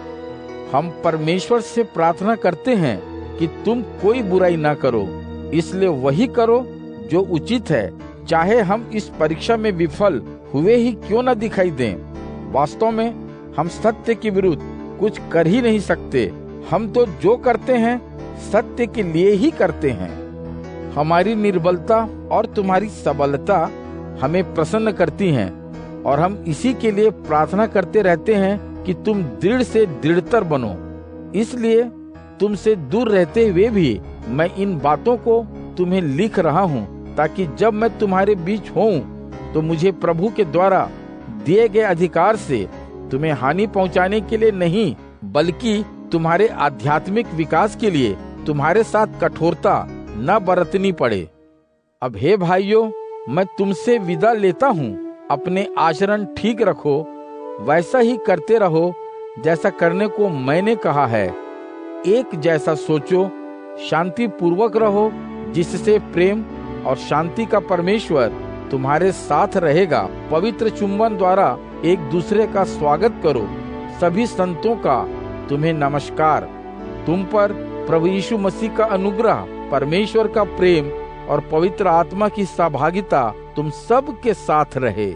हम परमेश्वर से प्रार्थना करते हैं कि तुम कोई बुराई ना करो, इसलिए वही करो जो उचित है, चाहे हम इस परीक्षा में विफल हुए ही क्यों न दिखाई दें। वास्तव में हम सत्य के विरुद्ध कुछ कर ही नहीं सकते। हम तो जो करते हैं सत्य के लिए ही करते हैं। हमारी निर्बलता और तुम्हारी सबलता हमें प्रसन्न करती हैं, और हम इसी के लिए प्रार्थना करते रहते हैं कि तुम दृढ़ से दृढ़तर बनो। इसलिए तुमसे दूर रहते हुए भी मैं इन बातों को तुम्हें लिख रहा हूँ, ताकि जब मैं तुम्हारे बीच होऊं तो मुझे प्रभु के द्वारा दिए गए अधिकार से तुम्हें हानि पहुंचाने के लिए नहीं, बल्कि तुम्हारे आध्यात्मिक विकास के लिए तुम्हारे साथ कठोरता न बरतनी पड़े। अब हे भाइयों, मैं तुमसे विदा लेता हूँ। अपने आचरण ठीक रखो, वैसा ही करते रहो जैसा करने को मैंने कहा है। एक जैसा सोचो, शांति पूर्वक रहो, जिससे प्रेम और शांति का परमेश्वर तुम्हारे साथ रहेगा। पवित्र चुंबन द्वारा एक दूसरे का स्वागत करो। सभी संतों का तुम्हें नमस्कार। तुम पर प्रभु यीशु मसीह का अनुग्रह, परमेश्वर का प्रेम और पवित्र आत्मा की सहभागिता तुम सब के साथ रहे।